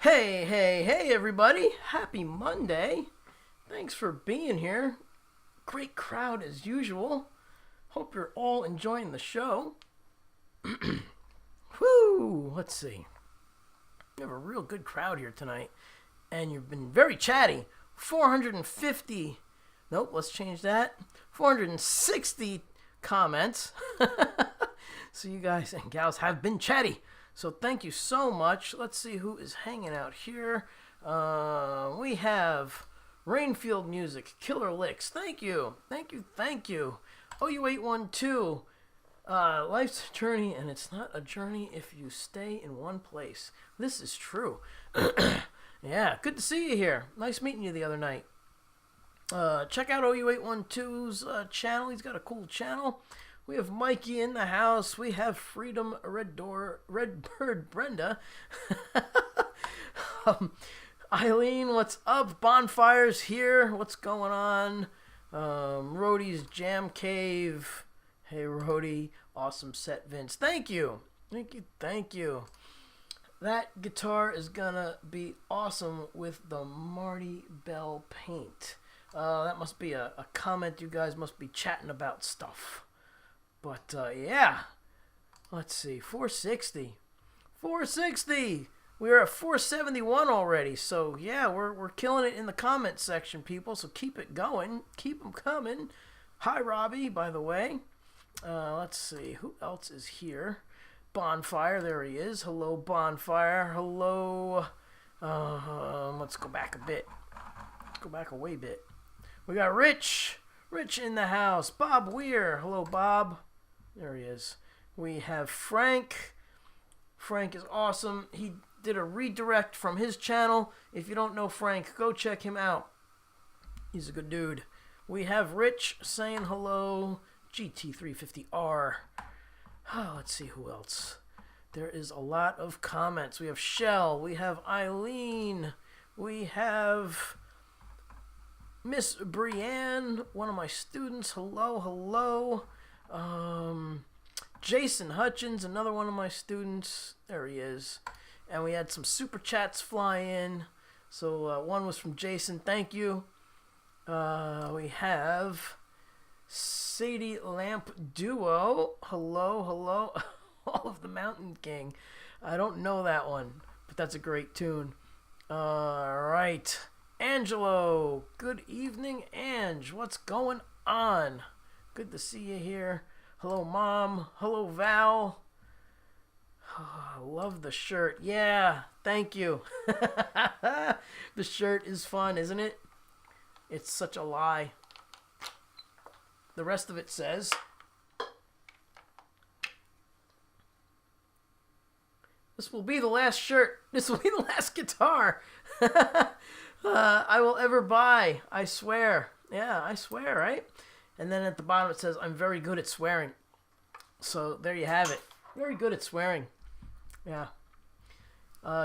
Hey, everybody. Happy Monday. Thanks for being here. Great crowd as usual. Hope you're all enjoying the show. Whoo! Let's see. We have a real good crowd here tonight. And you've been very chatty. 450. Nope, let's change that. 460 comments. So you guys and gals have been chatty. So thank you so much. Let's see who is hanging out here. We have Rainfield Music, Killer Licks. Thank you. OU812. Life's a journey, and it's not a journey if you stay in one place. This is true. Yeah, good to see you here. Nice meeting you the other night. Check out OU812's channel. He's got a cool channel. We have Mikey in the house. We have Freedom Redbird Brenda. Eileen, what's up? Bonfire's here. What's going on? Rhodey's Jam Cave. Hey, Rhodey. Awesome set, Vince. Thank you. That guitar is gonna be awesome with the Marty Bell paint. That must be a comment. You guys must be chatting about stuff. But, yeah. Let's see. 460. We are at 471 already. So, yeah, we're killing it in the comment section, people. So keep it going. Keep them coming. Hi, Robbie, by the way. Let's see. Who else is here? Bonfire. There he is. Hello, Bonfire. Hello. Let's go back a bit. Let's go back a way bit. We got Rich in the house. Bob Weir. Hello, Bob. There he is. We have Frank. Frank is awesome. He did a redirect from his channel. If you don't know Frank, go check him out. He's a good dude. We have Rich saying hello. GT350R. Oh, let's see who else. There is a lot of comments. We have Shell. We have Eileen. We have Miss Brienne, one of my students. Hello. Jason Hutchins, another one of my students. There he is. And we had some super chats fly in. So one was from Jason. Thank you. We have Sadie Lamp Duo. Hello. All of the Mountain King. I don't know that one, but that's a great tune. All right. Angelo. Good evening, Ange. What's going on? Good to see you here. Hello, Mom. Hello, Val. Oh, love the shirt. Yeah, thank you. The shirt is fun, isn't it? It's such a lie. The rest of it says, this will be the last shirt. This will be the last guitar I will ever buy. I swear. Yeah, I swear, right? And then at the bottom it says, I'm very good at swearing. So there you have it. Very good at swearing. Yeah.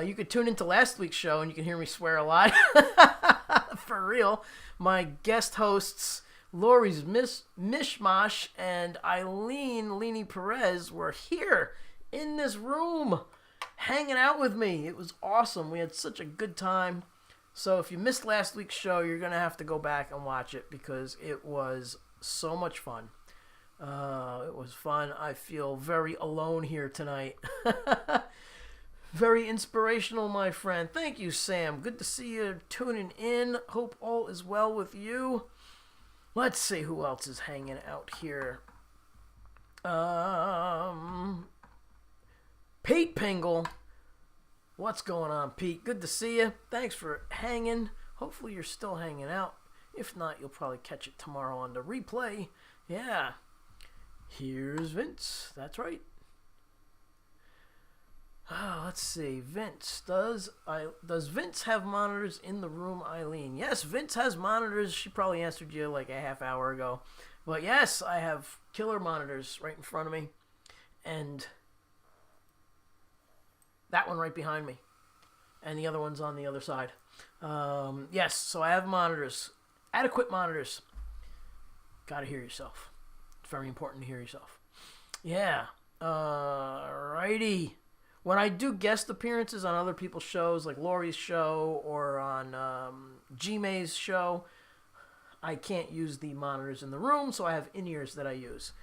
You could tune into last week's show and you can hear me swear a lot. For real. My guest hosts, Lori's Mishmash and Eileen Leany Perez, were here in this room hanging out with me. It was awesome. We had such a good time. So if you missed last week's show, you're going to have to go back and watch it because it was so much fun. It was fun. I feel very alone here tonight. Very inspirational, my friend. Thank you, Sam. Good to see you tuning in. Hope all is well with you. Let's see who else is hanging out here. Pete Pingle. What's going on, Pete? Good to see you. Thanks for hanging. Hopefully you're still hanging out. If not, you'll probably catch it tomorrow on the replay. Yeah. Here's Vince. That's right. Oh, let's see. Vince. Does Vince have monitors in the room, Eileen? Yes, Vince has monitors. She probably answered you like a half hour ago. But yes, I have killer monitors right in front of me. And that one right behind me. And the other one's on the other side. Yes, so I have monitors. Adequate monitors. Gotta hear yourself. It's very important to hear yourself. Yeah. Alrighty. When I do guest appearances on other people's shows, like Lori's show or on G-May's show, I can't use the monitors in the room, so I have in-ears that I use.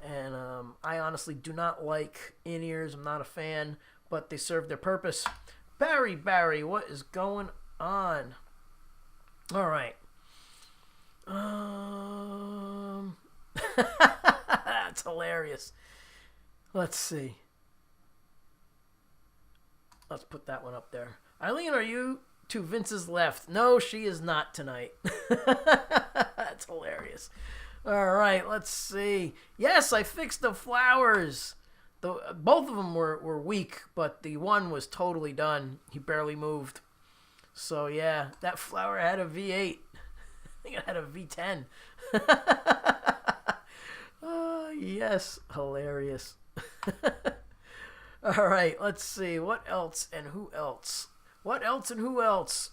And I honestly do not like in-ears. I'm not a fan, but they serve their purpose. Barry, what is going on? All right. That's hilarious. Let's see. Let's put that one up there. Eileen, are you to Vince's left? No, she is not tonight. That's hilarious. All right, let's see. Yes, I fixed the flowers. Both of them were weak, but the one was totally done. He barely moved. So, yeah, that flower had a V8. I think it had a V10. Yes, hilarious. All right, let's see. What else and who else? What else and who else?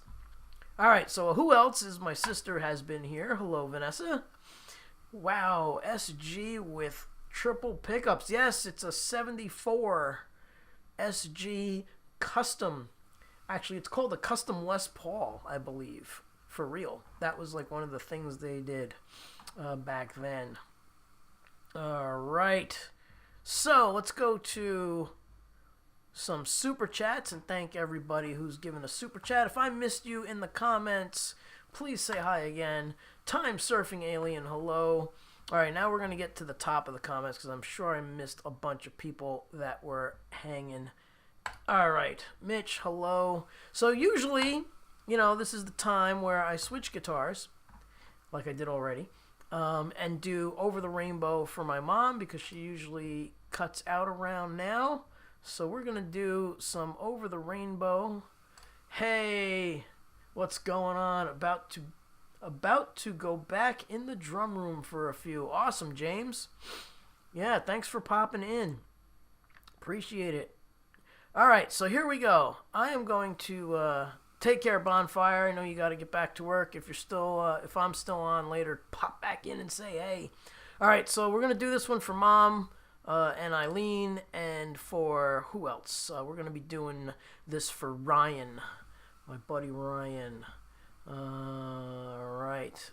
All right, so who else is my sister has been here. Hello, Vanessa. Wow, SG with triple pickups. Yes, it's a 74 SG custom. Actually, it's called a custom Les Paul, I believe, for real. That was like one of the things they did back then. All right. So let's go to some super chats and thank everybody who's given a super chat. If I missed you in the comments, please say hi again. Time Surfing Alien, hello. All right, now we're going to get to the top of the comments because I'm sure I missed a bunch of people that were hanging. All right, Mitch, hello. So usually, this is the time where I switch guitars, like I did already, and do Over the Rainbow for my mom because she usually cuts out around now. So we're going to do some Over the Rainbow. Hey, what's going on? About to go back in the drum room for a few. Awesome, James. Yeah, thanks for popping in. Appreciate it. All right, so here we go. I am going to take care of Bonfire. I know you got to get back to work. If I'm still on later, pop back in and say hey. All right, so we're going to do this one for Mom and Eileen, and for who else? We're going to be doing this for Ryan, my buddy Ryan. All right.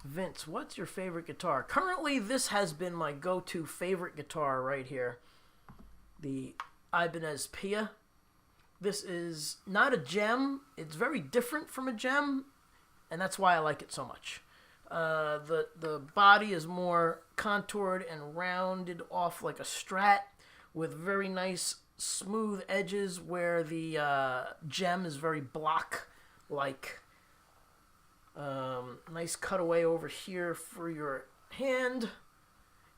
Vince, what's your favorite guitar? Currently, this has been my go-to favorite guitar right here. The Ibanez Pia. This is not a gem. It's very different from a gem, and that's why I like it so much. The body is more contoured and rounded off like a Strat with very nice smooth edges where the gem is very block-like. Nice cutaway over here for your hand,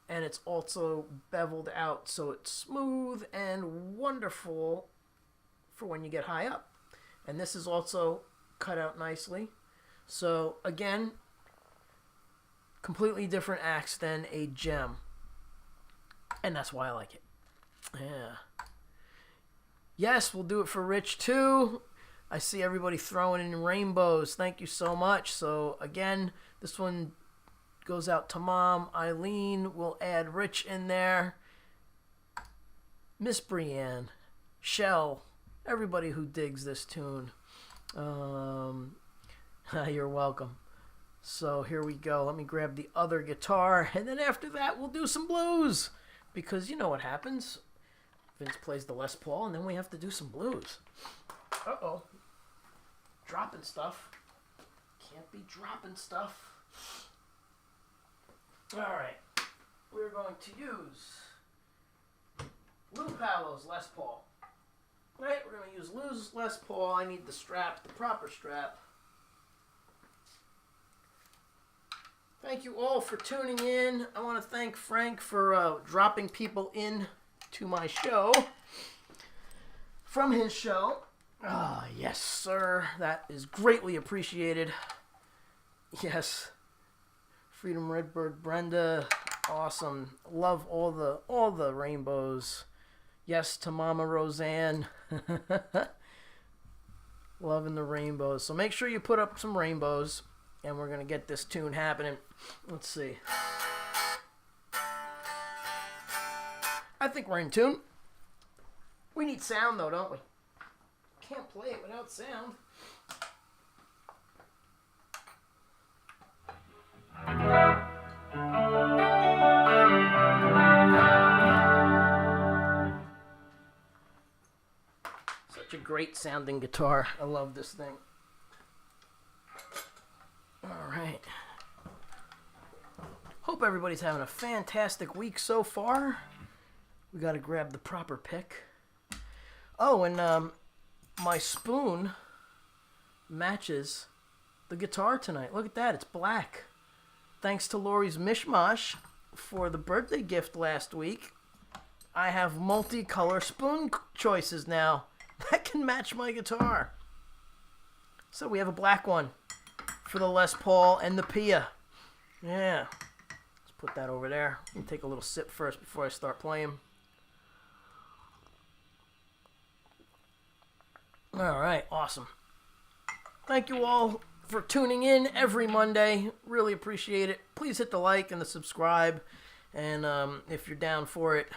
and it's also beveled out so it's smooth and wonderful for when you get high up. And this is also cut out nicely. So again, completely different axe than a gem, and that's why I like it. Yeah. Yes, we'll do it for Rich too. I see everybody throwing in rainbows. Thank you so much. So again, this one goes out to Mom. Eileen will add Rich in there. Miss Brienne, Shell, everybody who digs this tune. You're welcome. So here we go. Let me grab the other guitar, and then after that we'll do some blues, because you know what happens. Vince plays the Les Paul, and then we have to do some blues. Uh-oh. Dropping stuff. Can't be dropping stuff. Alright. We're going to use Lou Paolo's Les Paul. Right, we're going to use Lou's Les Paul. I need the strap, the proper strap. Thank you all for tuning in. I want to thank Frank for dropping people in to my show from his show. Yes, sir. That is greatly appreciated. Yes. Freedom Redbird Brenda. Awesome. Love all the rainbows. Yes to Mama Roseanne. Loving the rainbows. So make sure you put up some rainbows, and we're going to get this tune happening. Let's see. I think we're in tune. We need sound, though, don't we? Can't play it without sound. Such a great sounding guitar. I love this thing. All right. Hope everybody's having a fantastic week so far. We got to grab the proper pick. Oh, and my spoon matches the guitar tonight. Look at that. It's black. Thanks to Lori's Mishmash for the birthday gift last week. I have multicolor spoon choices now that can match my guitar. So we have a black one for the Les Paul and the Pia. Yeah. Let's put that over there. Let me take a little sip first before I start playing. All right, awesome. Thank you all for tuning in every Monday. Really appreciate it. Please hit the like and the subscribe. And if you're down for it,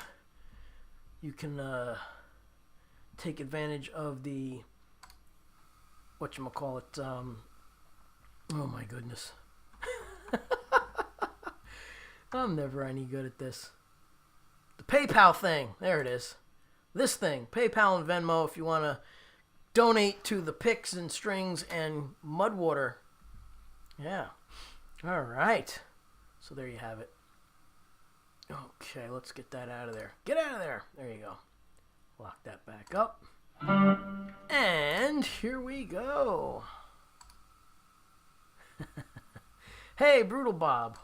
you can take advantage of the, whatchamacallit, oh my goodness. I'm never any good at this. The PayPal thing. There it is. This thing. PayPal and Venmo if you want to donate to the picks and strings and Mudwater. Yeah. All right. So there you have it. Okay, let's get that out of there. Get out of there. There you go. Lock that back up. And here we go. Hey, Brutal Bob.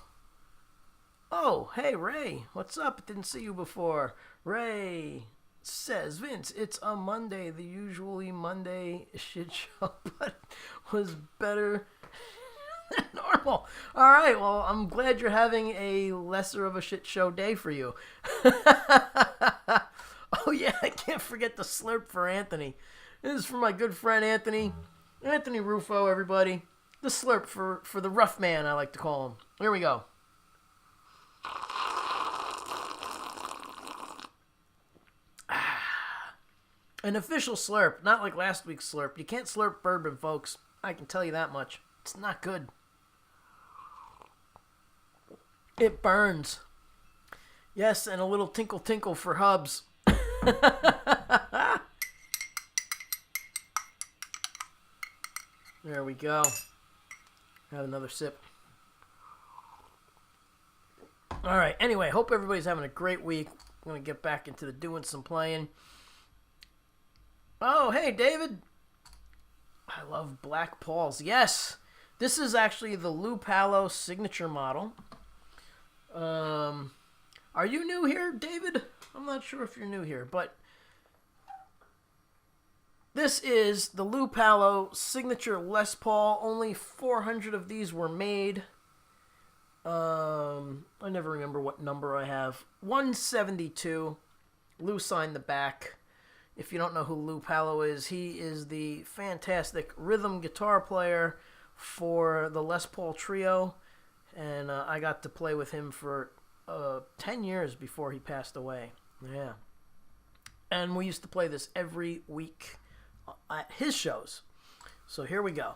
Oh, hey, Ray. What's up? Didn't see you before. Ray says, Vince, it's a Monday. The usually Monday shit show, but was better than normal. All right, well, I'm glad you're having a lesser of a shit show day for you. Oh, yeah, I can't forget the slurp for Anthony. This is for my good friend Anthony. Anthony Rufo, everybody. The slurp for the rough man, I like to call him. Here we go. An official slurp, not like last week's slurp. You can't slurp bourbon, folks. I can tell you that much. It's not good. It burns. Yes, and a little tinkle tinkle for Hubs. There we go. Have another sip. All right. Anyway, hope everybody's having a great week. I'm going to get back into doing some playing. Oh, hey, David. I love Black Pauls. Yes. This is actually the Lou Palo signature model. Are you new here, David? I'm not sure if you're new here, but this is the Lou Palo signature Les Paul. Only 400 of these were made. I never remember what number I have. 172. Lou signed the back. If you don't know who Lou Palo is, he is the fantastic rhythm guitar player for the Les Paul Trio. And I got to play with him for 10 years before he passed away. Yeah. And we used to play this every week at his shows. So here we go.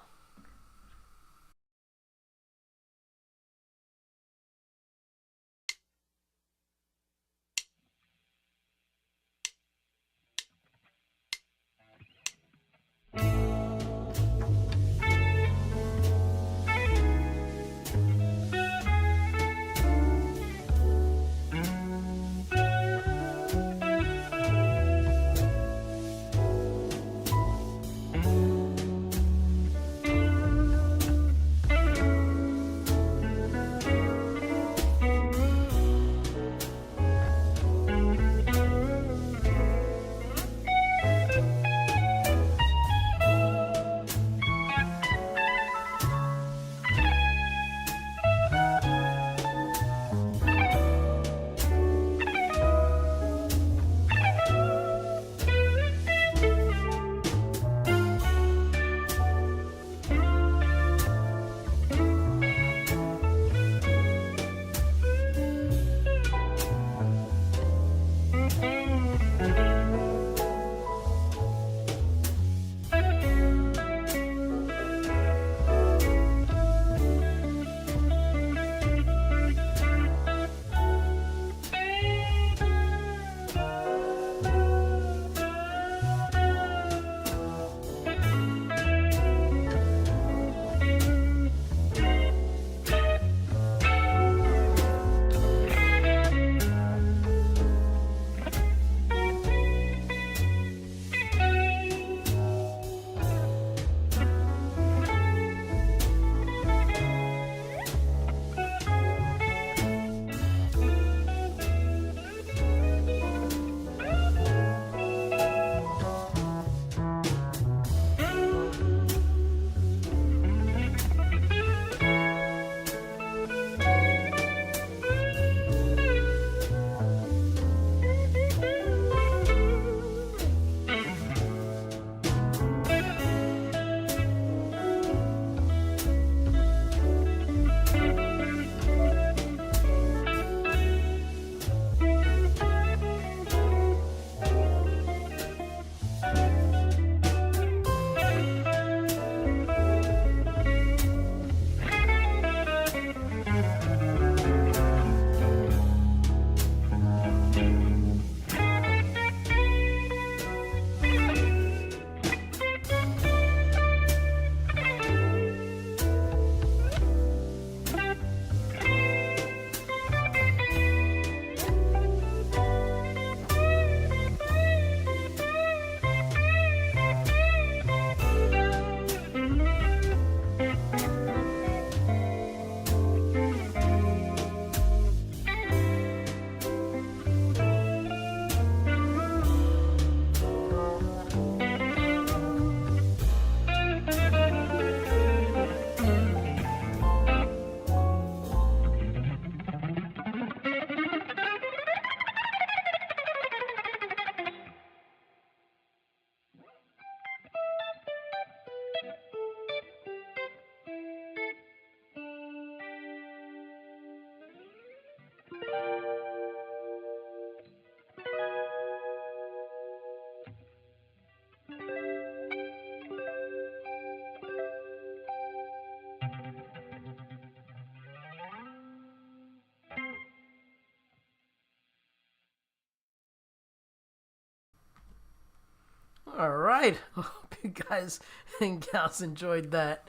right. Hope you guys and gals enjoyed that.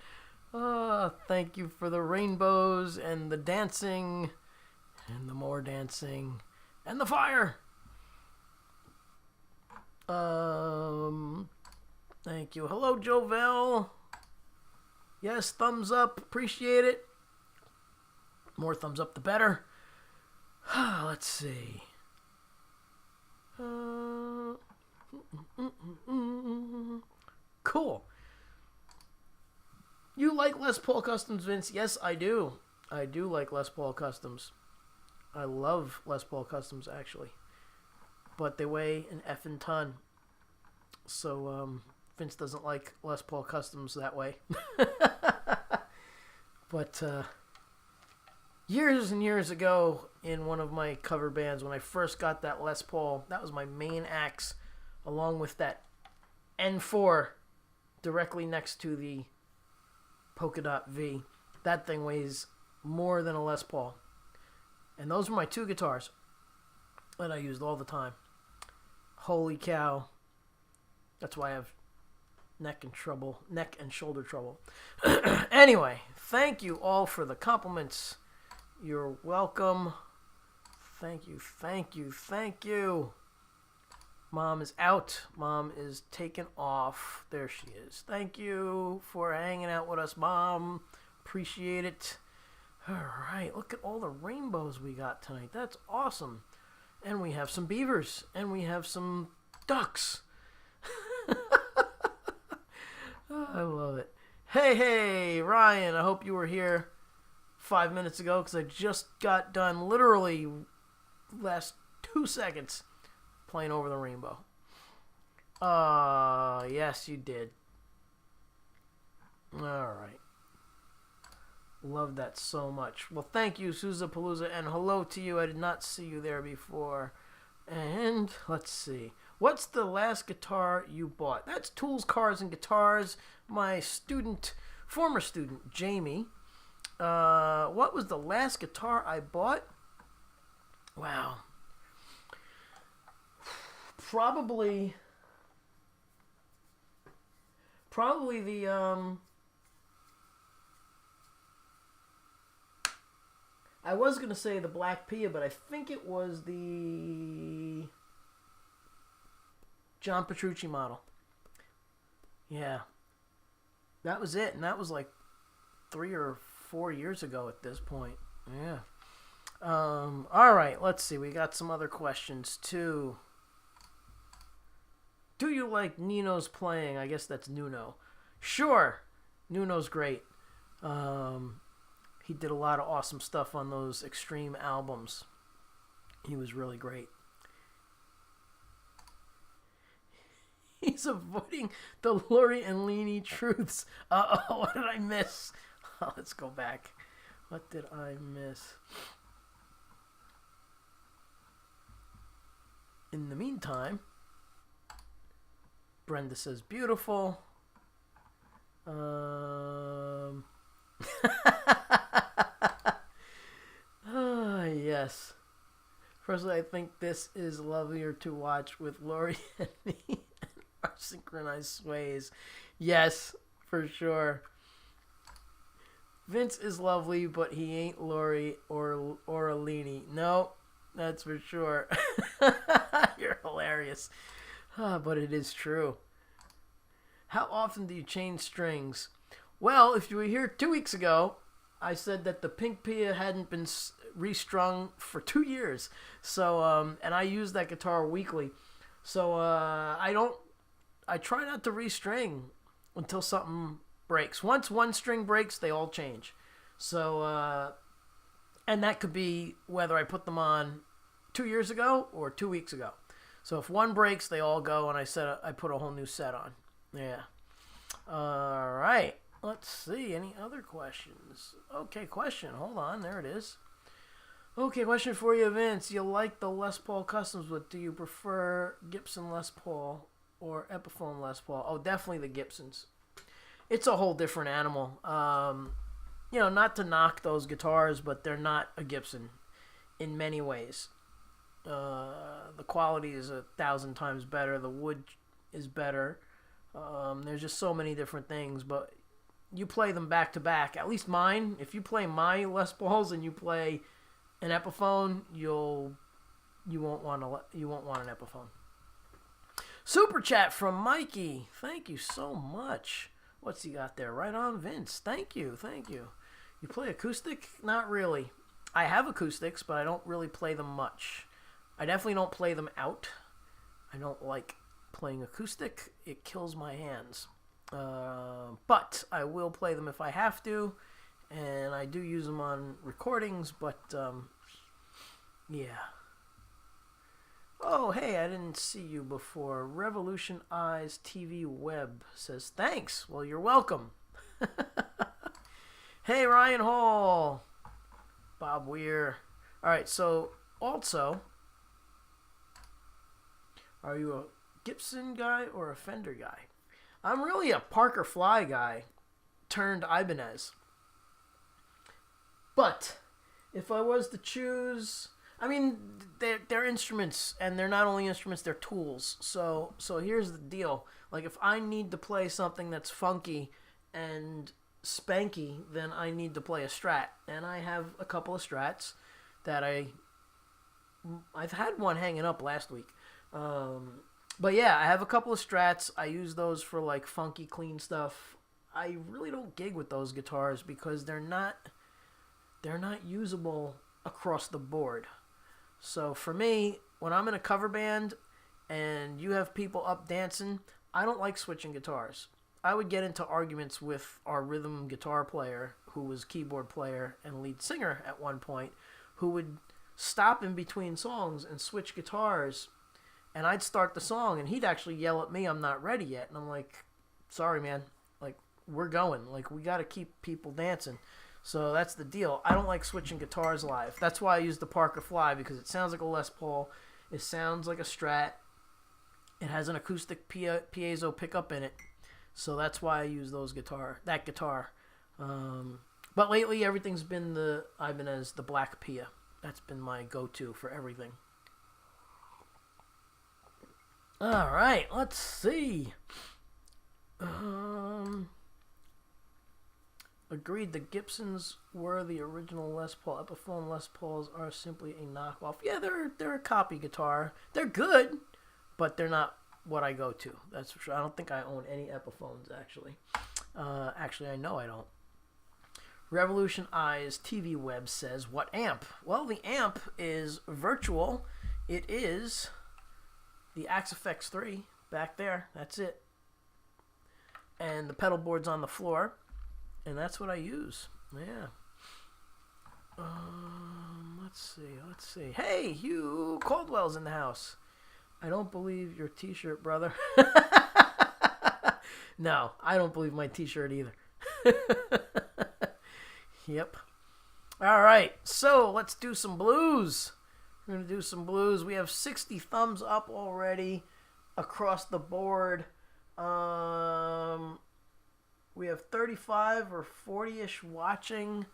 Thank you for the rainbows and the dancing and the more dancing and the fire. Thank you. Hello, Jovel. Yes, thumbs up. Appreciate it. More thumbs up, the better. Let's see. Cool. You like Les Paul Customs, Vince? Yes, I do. I do like Les Paul Customs. I love Les Paul Customs, actually. But they weigh an effing ton. So, Vince doesn't like Les Paul Customs that way. But, years and years ago, in one of my cover bands, when I first got that Les Paul, that was my main axe, along with that N4 directly next to the Polka Dot V. That thing weighs more than a Les Paul. And those were my two guitars that I used all the time. Holy cow. That's why I have neck and shoulder trouble. Anyway, thank you all for the compliments. You're welcome. Thank you, thank you, thank you. Mom is out. Mom is taken off. There she is. Thank you for hanging out with us, Mom. Appreciate it. All right, look at all the rainbows we got tonight. That's awesome. And we have some beavers. And we have some ducks. I love it. Hey, Ryan, I hope you were here 5 minutes ago because I just got done literally last 2 seconds playing Over the Rainbow. Yes, you did. All right. Love that so much. Well, thank you, Sousa Palooza, and hello to you. I did not see you there before. And let's see. What's the last guitar you bought? That's Tools, Cars, and Guitars. My former student, Jamie. What was the last guitar I bought? Wow. Probably the, I was going to say the Black Pia, but I think it was the John Petrucci model. Yeah. That was it, and that was like 3 or 4 years ago at this point. Yeah. All right, let's see. We got some other questions, too. Do you like Nino's playing? I guess that's Nuno. Sure. Nuno's great. He did a lot of awesome stuff on those Extreme albums. He was really great. He's avoiding the Lori and Leany truths. Uh-oh, what did I miss? Oh, let's go back. What did I miss? In the meantime, Brenda says beautiful. Yes. Personally, I think this is lovelier to watch with Lori and me and our synchronized sways. Yes, for sure. Vince is lovely, but he ain't Lori or Alini. No, that's for sure. You're hilarious. But it is true. How often do you change strings? Well, if you were here 2 weeks ago, I said that the Pink Pia hadn't been restrung for 2 years. So, and I use that guitar weekly. So, I try not to restring until something breaks. Once one string breaks, they all change. So, and that could be whether I put them on 2 years ago or 2 weeks ago. So if one breaks, they all go, and I put a whole new set on. Yeah. All right. Let's see. Any other questions? Okay, question. Hold on. There it is. Okay, question for you, Vince. You like the Les Paul Customs, but do you prefer Gibson Les Paul or Epiphone Les Paul? Oh, definitely the Gibsons. It's a whole different animal. Not to knock those guitars, but they're not a Gibson in many ways. The quality is 1,000 times better. The wood is better. There's just so many different things, but you play them back to back. At least mine. If you play my Les Pauls and you play an Epiphone, you won't want an Epiphone. Super chat from Mikey. Thank you so much. What's he got there? Right on, Vince. Thank you. You play acoustic? Not really. I have acoustics, but I don't really play them much. I definitely don't play them out. I don't like playing acoustic. It kills my hands. But I will play them if I have to, and I do use them on recordings, but yeah. Oh, hey, I didn't see you before. Revolution Eyes TV Web says, thanks. Well, you're welcome. Hey, Ryan Hall. Bob Weir. All right, so also, are you a Gibson guy or a Fender guy? I'm really a Parker Fly guy turned Ibanez. But if I was to choose, I mean, they're instruments, and they're not only instruments, they're tools. So here's the deal. Like, if I need to play something that's funky and spanky, then I need to play a Strat. And I have a couple of Strats that I've had one hanging up last week. But yeah, I have a couple of Strats. I use those for like funky, clean stuff. I really don't gig with those guitars because they're not usable across the board. So for me, when I'm in a cover band and you have people up dancing, I don't like switching guitars. I would get into arguments with our rhythm guitar player, who was keyboard player and lead singer at one point, who would stop in between songs and switch guitars. And I'd start the song, and he'd actually yell at me, I'm not ready yet. And I'm like, sorry, man. Like, we're going. Like, we got to keep people dancing. So that's the deal. I don't like switching guitars live. That's why I use the Parker Fly, because it sounds like a Les Paul. It sounds like a Strat. It has an acoustic piezo pickup in it. So that's why I use that guitar. But lately, everything's been the Ibanez, the Black Pia. That's been my go-to for everything. All right, let's see. Agreed, the Gibsons were the original Les Paul. Epiphone Les Pauls are simply a knockoff. Yeah, they're a copy guitar. They're good, but they're not what I go to. That's for sure. I don't think I own any Epiphones, actually. Actually, I know I don't. Revolution Eyes TV Web says, what amp? Well, the amp is virtual. It is the Axe-Fx 3 back there. That's it. And the pedal board's on the floor. And that's what I use. Yeah. Let's see. Hey, Hugh Caldwell's in the house. I don't believe your t-shirt, brother. No, I don't believe my t-shirt either. Yep. All right, so let's do some blues. We're going to do some blues. We have 60 thumbs up already across the board. We have 35 or 40-ish watching.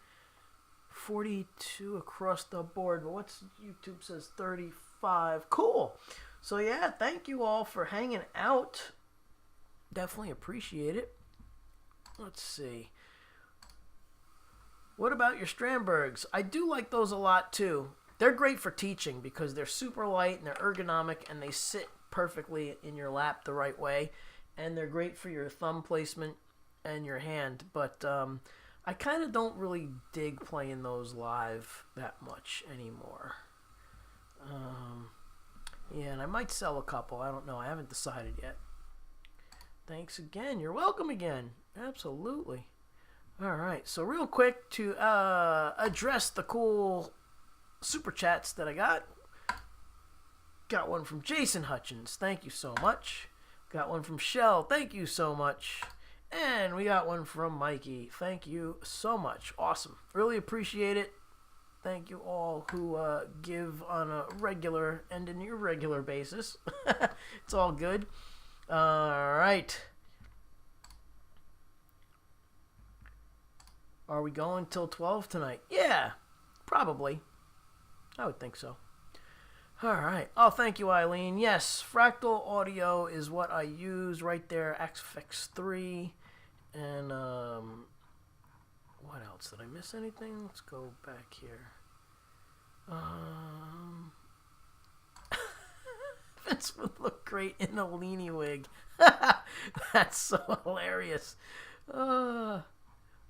42 across the board. But what's YouTube says 35. Cool. So yeah, thank you all for hanging out. Definitely appreciate it. Let's see. What about your Strandbergs? I do like those a lot too. They're great for teaching because they're super light and they're ergonomic and they sit perfectly in your lap the right way. And they're great for your thumb placement and your hand. But I kind of don't really dig playing those live that much anymore. Yeah, and I might sell a couple. I don't know. I haven't decided yet. Thanks again. You're welcome again. Absolutely. All right. So real quick to address the cool super chats that I got. Got one from Jason Hutchins. Thank you so much. Got one from Shell. Thank you so much. And we got one from Mikey. Thank you so much. Awesome. Really appreciate it. Thank you all who give on a regular and an irregular basis. It's all good. All right. Are we going till 12 tonight? Yeah, probably. I would think so. All right. Oh, thank you, Eileen. Yes, fractal audio is what I use right there. XFX3. And, what else? Did I miss anything? Let's go back here. Um, Vince would look great in a leanie wig. That's so hilarious.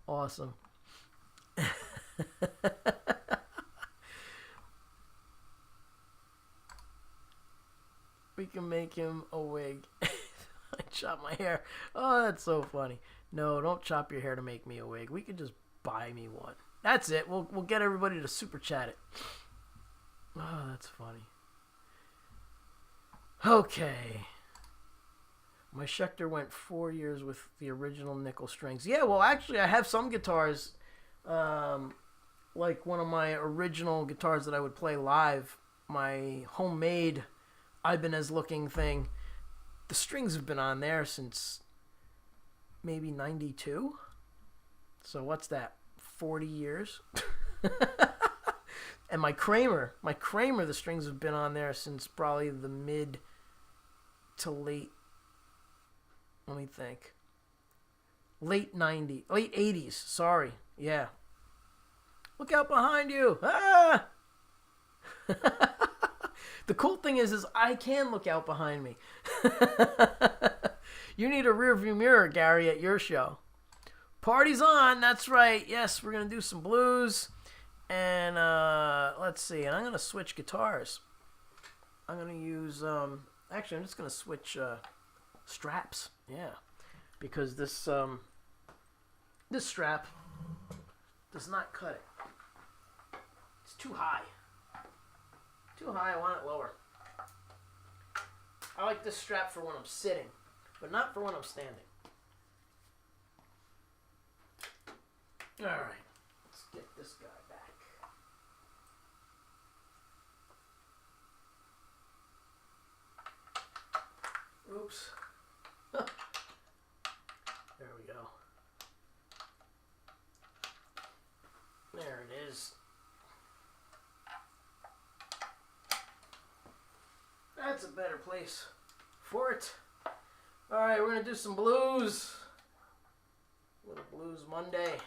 Awesome. We can make him a wig. I chop my hair. Oh, that's so funny. No, don't chop your hair to make me a wig. We could just buy me one. That's it. We'll get everybody to super chat it. Oh, that's funny. Okay. My Schecter went 4 years with the original nickel strings. Yeah, well, actually, I have some guitars, like one of my original guitars that I would play live, my homemade Ibanez looking thing. The strings have been on there since maybe 92. So what's that? 40 years? And my Kramer, the strings have been on there since probably the mid to late, let me think, late 80s, sorry. Yeah. Look out behind you. Ah! The cool thing is I can look out behind me. You need a rear view mirror, Gary, at your show. Party's on. That's right. Yes, we're going to do some blues. And let's see. And I'm going to switch guitars. I'm going to use... actually, I'm just going to switch straps. Yeah. Because this strap does not cut it. It's too high. Too high, I want it lower. I like this strap for when I'm sitting, but not for when I'm standing. Alright, let's get this guy back. Oops. There we go. There it is. That's a better place for it. Alright, we're going to do some blues. Little Blues Monday.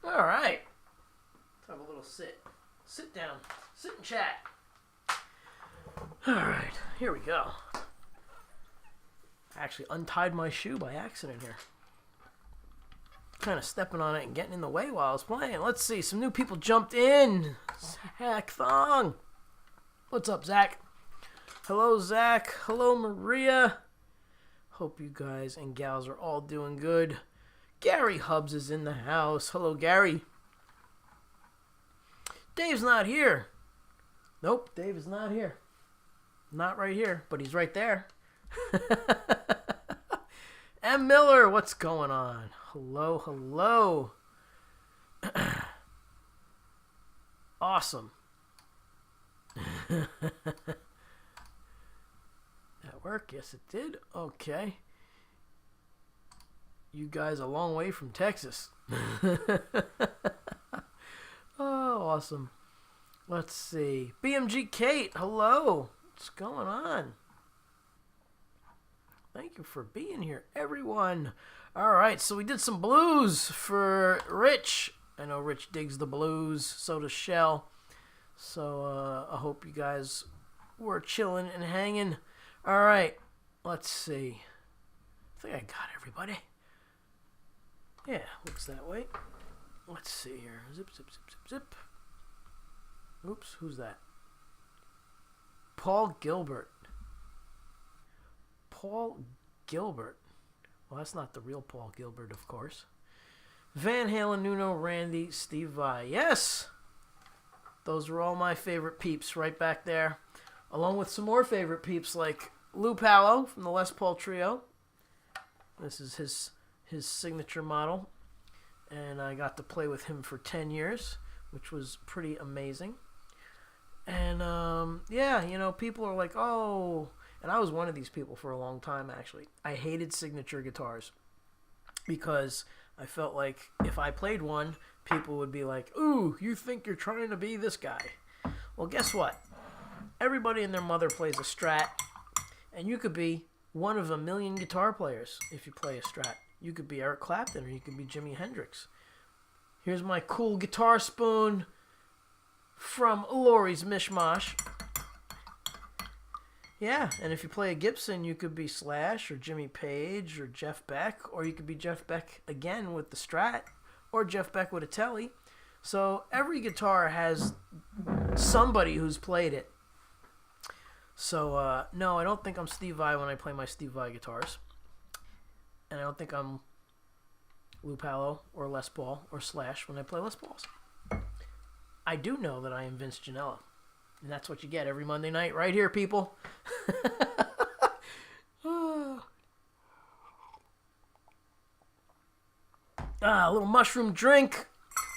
All right. Let's have a little sit. Sit down. Sit and chat. All right. Here we go. I actually untied my shoe by accident here. Kind of stepping on it and getting in the way while I was playing. Let's see. Some new people jumped in. Zach Thong. What's up, Zach? Hello, Zach. Hello, Maria. Hope you guys and gals are all doing good. Gary Hubbs is in the house. Hello, Gary. Dave's not here. Nope, Dave is not here. Not right here, but he's right there. M. Miller, what's going on? Hello, hello. Awesome. That work? Yes, it did. Okay. You guys a long way from Texas. Oh, awesome. Let's see. BMG Kate, hello. What's going on? Thank you for being here, everyone. All right, so we did some blues for Rich. I know Rich digs the blues. So does Shell. So I hope you guys were chilling and hanging. All right, let's see. I think I got everybody. Yeah, looks that way. Let's see here. Zip, zip, zip, zip, zip. Oops, who's that? Paul Gilbert. Paul Gilbert. Well, that's not the real Paul Gilbert, of course. Van Halen, Nuno, Randy, Steve Vai. Yes! Those were all my favorite peeps right back there. Along with some more favorite peeps like Lou Paolo from the Les Paul Trio. This is his signature model. And I got to play with him for 10 years, which was pretty amazing. And, yeah, you know, people are like, oh... And I was one of these people for a long time, actually. I hated signature guitars because I felt like if I played one, people would be like, ooh, you think you're trying to be this guy. Well, guess what? Everybody and their mother plays a Strat, and you could be one of a million guitar players if you play a Strat. You could be Eric Clapton or you could be Jimi Hendrix. Here's my cool guitar spoon from Laurie's Mishmash. Yeah, and if you play a Gibson, you could be Slash or Jimmy Page or Jeff Beck, or you could be Jeff Beck again with the Strat, or Jeff Beck with a Tele. So every guitar has somebody who's played it. So, no, I don't think I'm Steve Vai when I play my Steve Vai guitars. And I don't think I'm Lou Paolo or Les Paul or Slash when I play Les Pauls. I do know that I am Vince Giannella. And that's what you get every Monday night right here, people. A little mushroom drink.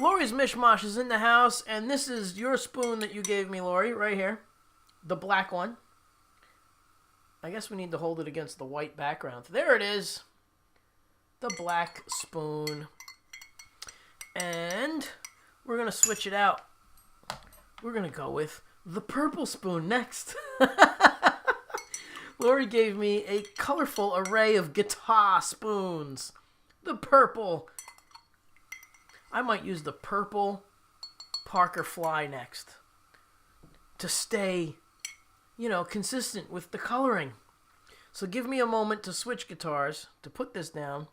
Laurie's Mishmash is in the house, and this is your spoon that you gave me, Laurie, right here. The black one. I guess we need to hold it against the white background. There it is. The black spoon. And we're going to switch it out. We're going to go with the purple spoon next. Laurie gave me a colorful array of guitar spoons. The purple. I might use the purple Parker Fly next to stay, you know, consistent with the coloring. So give me a moment to switch guitars, to put this down,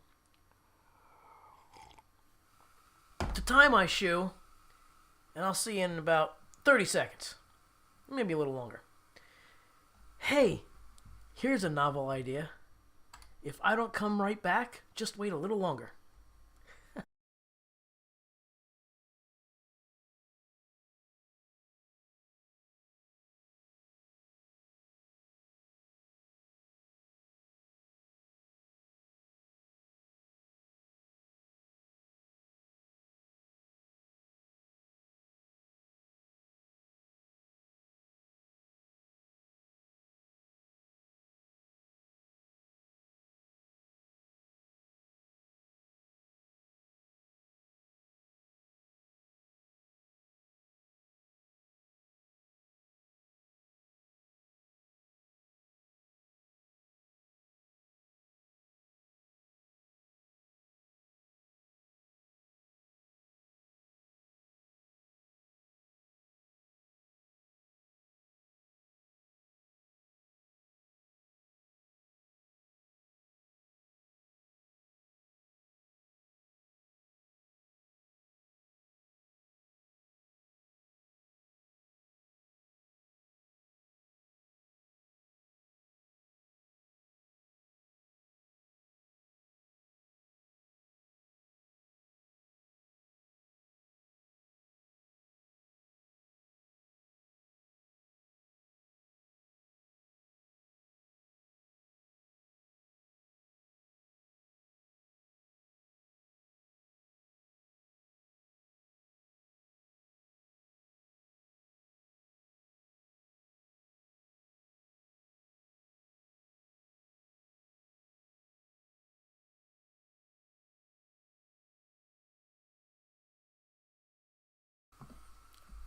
to tie my shoe, and I'll see you in about 30 seconds. Maybe a little longer. Hey, here's a novel idea. If I don't come right back, just wait a little longer.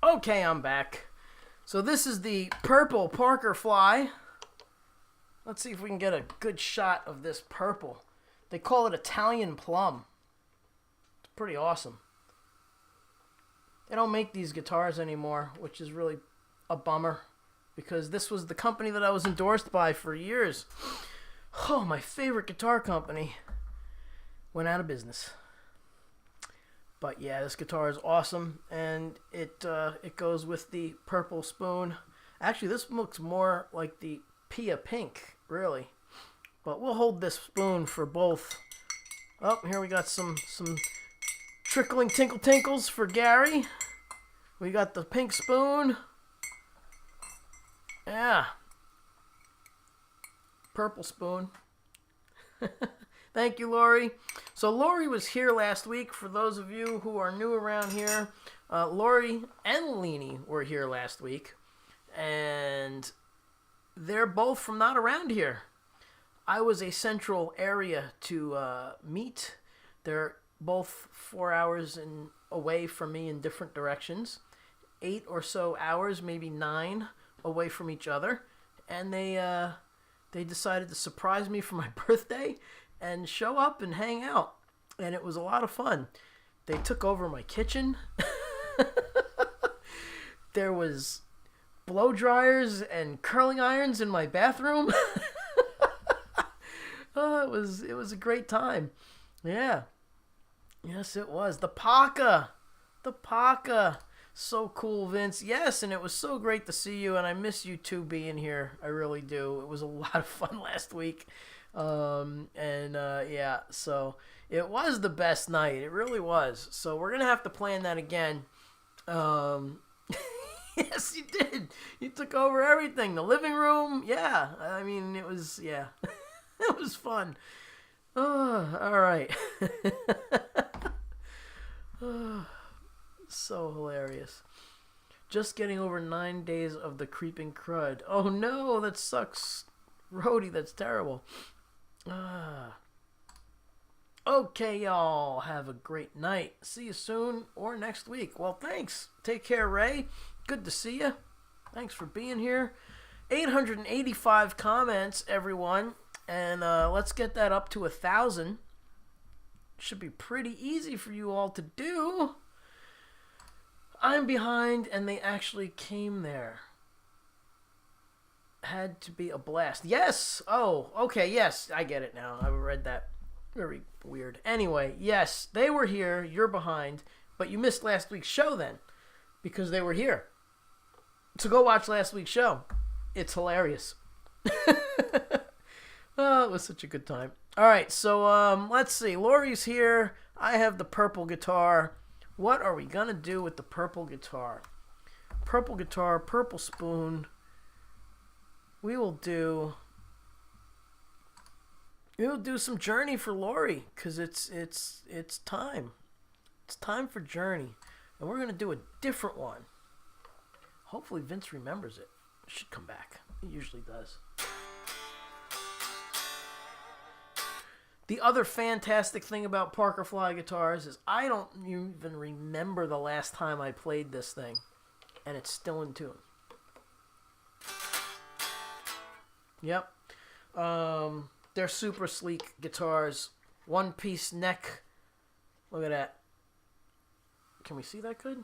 Okay, I'm back. So this is the purple Parker fly. Let's see if we can get a good shot of this purple. They call it Italian plum. It's pretty awesome. They don't make these guitars anymore, which is really a bummer, because this was the company that I was endorsed by for years. Oh, my favorite guitar company went out of business. But yeah, this guitar is awesome, and it goes with the purple spoon. Actually, this looks more like the Pia Pink, really. But we'll hold this spoon for both. Oh, here we got some trickling tinkle tinkles for Gary. We got the pink spoon. Yeah. Purple spoon. Thank you, Lori. So Lori was here last week. For those of you who are new around here, Lori and Leanie were here last week. And they're both from not around here. I was a central area to meet. They're both 4 hours away from me in different directions. 8 or so hours, maybe 9, away from each other. And they decided to surprise me for my birthday and show up and hang out. And it was a lot of fun. They took over my kitchen. There was blow dryers and curling irons in my bathroom. Oh, it was a great time. Yeah. Yes, it was. The Paca. The Paca. So cool, Vince. Yes, and it was so great to see you, and I miss you too being here. I really do. It was a lot of fun last week. Yeah, so it was the best night. It really was. So we're going to have to plan that again. Yes, you did. You took over everything. The living room. Yeah. I mean, it was, yeah. It was fun. Oh, all right. Oh, so hilarious. Just getting over 9 days of the creeping crud. Oh no, that sucks. Rhodey, that's terrible. Okay, y'all. Have a great night. See you soon or next week. Well, thanks. Take care, Ray. Good to see you. Thanks for being here. 885 comments, everyone. And let's get that up to 1,000. Should be pretty easy for you all to do. I'm behind, and they actually came there. Had to be a blast. Yes! Oh, okay, yes. I get it now. I read that. Very weird. Anyway, yes, they were here. You're behind. But you missed last week's show then, because they were here. So go watch last week's show. It's hilarious. Oh, it was such a good time. All right, so let's see. Lori's here. I have the purple guitar. What are we going to do with the purple guitar? Purple guitar, purple spoon. We will do some Journey for Lori, because it's time. It's time for Journey. And we're going to do a different one. Hopefully Vince remembers it. It should come back. It usually does. The other fantastic thing about Parker Fly guitars is I don't even remember the last time I played this thing. And it's still in tune. Yep. They're super sleek guitars. One-piece neck. Look at that. Can we see that good?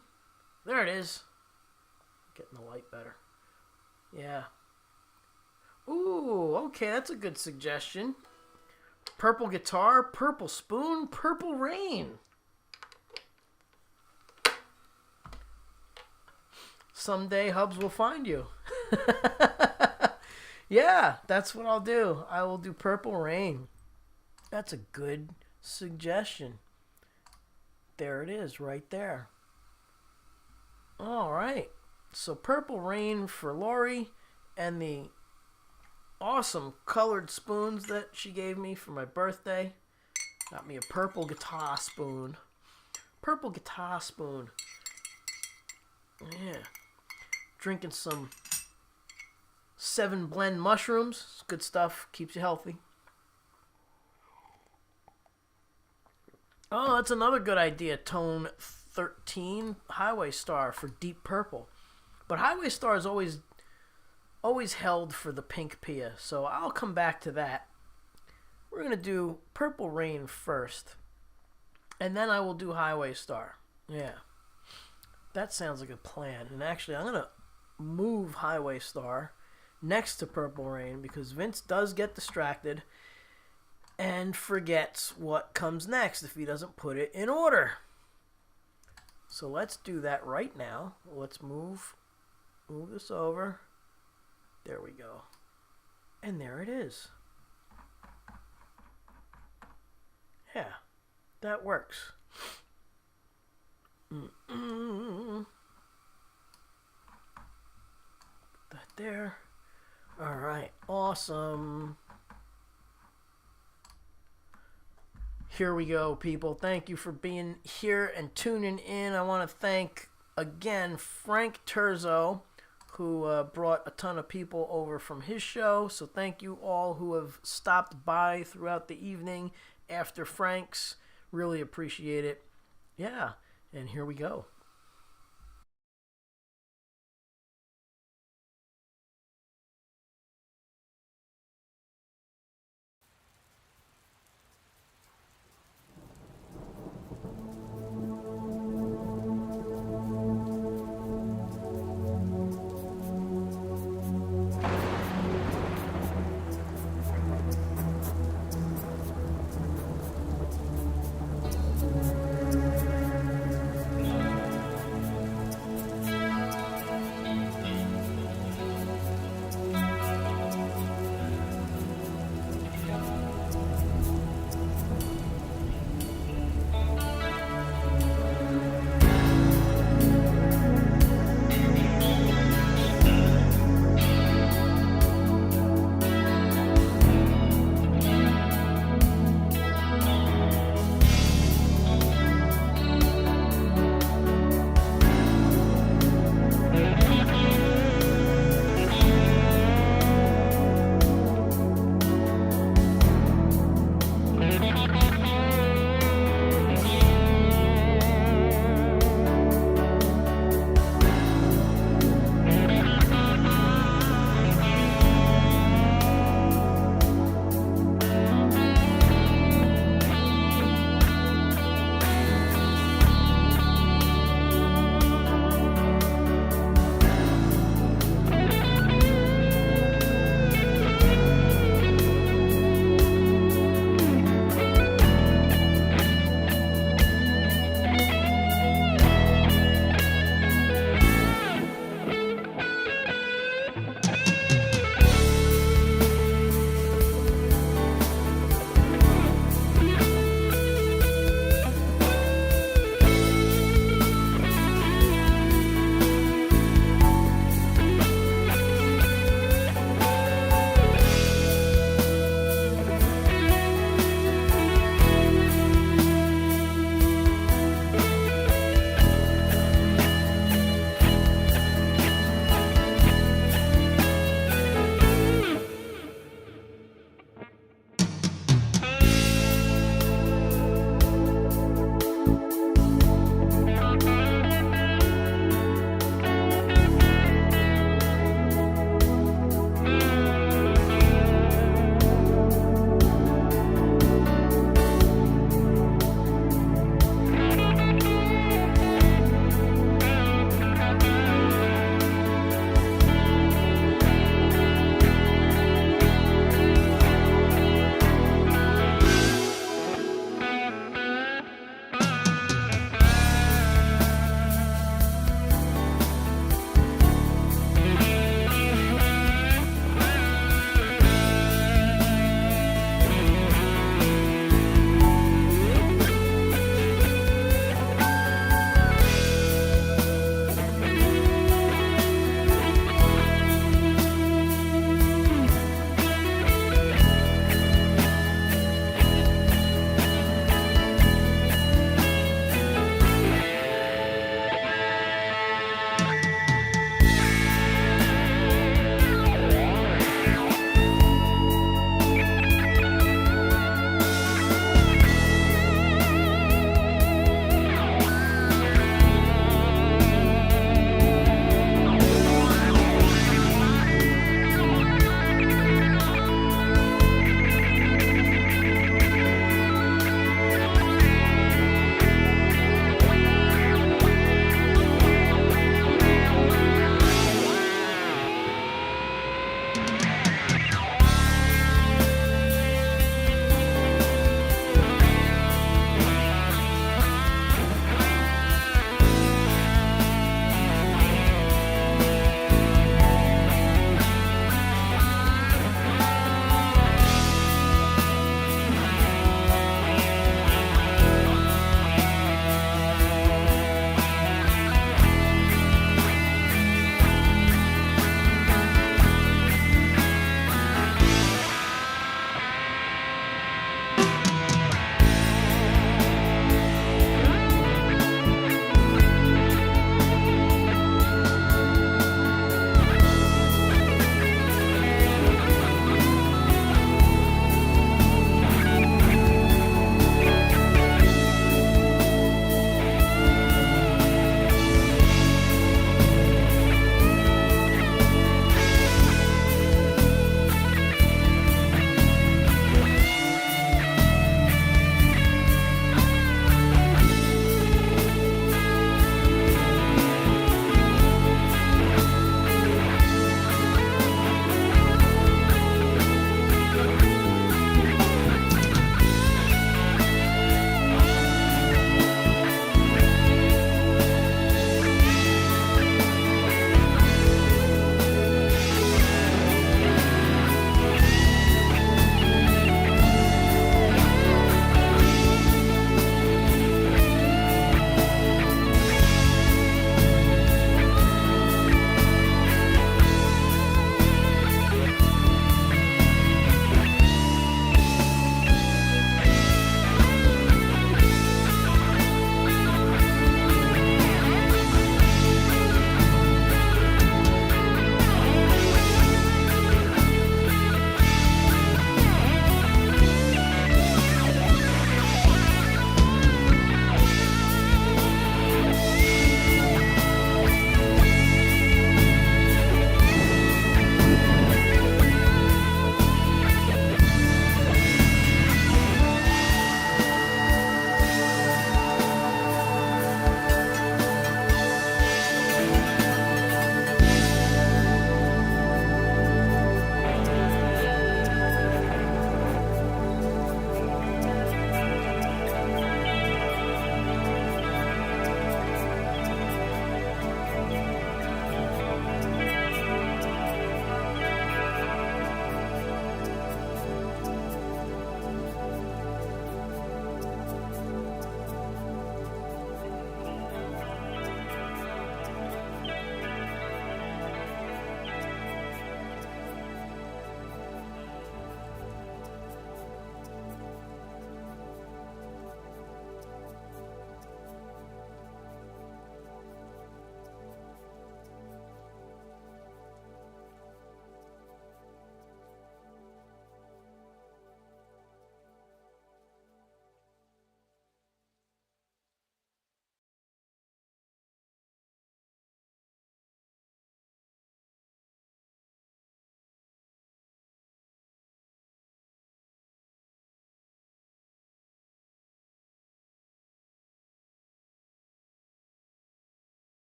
There it is. Getting the light better. Yeah. Ooh, okay, that's a good suggestion. Purple guitar, purple spoon, purple rain. Someday Hubs will find you. Yeah, that's what I'll do. I will do purple rain. That's a good suggestion. There it is, right there. All right. So purple rain for Lori, and the awesome colored spoons that she gave me for my birthday. Got me a purple guitar spoon. Purple guitar spoon. Yeah. Drinking some 7 blend mushrooms. It's good stuff. Keeps you healthy. Oh, that's another good idea. Tone 13 Highway Star for Deep Purple. But Highway Star is always held for the Pink Pia, so I'll come back to that. We're going to do Purple Rain first, and then I will do Highway Star. Yeah, that sounds like a plan. And actually, I'm going to move Highway Star next to Purple Rain because Vince does get distracted and forgets what comes next if he doesn't put it in order. So let's do that right now. Let's move this over. There we go. And there it is. Yeah, that works. Put that there. All right, awesome. Here we go, people. Thank you for being here and tuning in. I want to thank, again, Frank Terzo, who brought a ton of people over from his show. So thank you all who have stopped by throughout the evening after Frank's. Really appreciate it. Yeah, and here we go.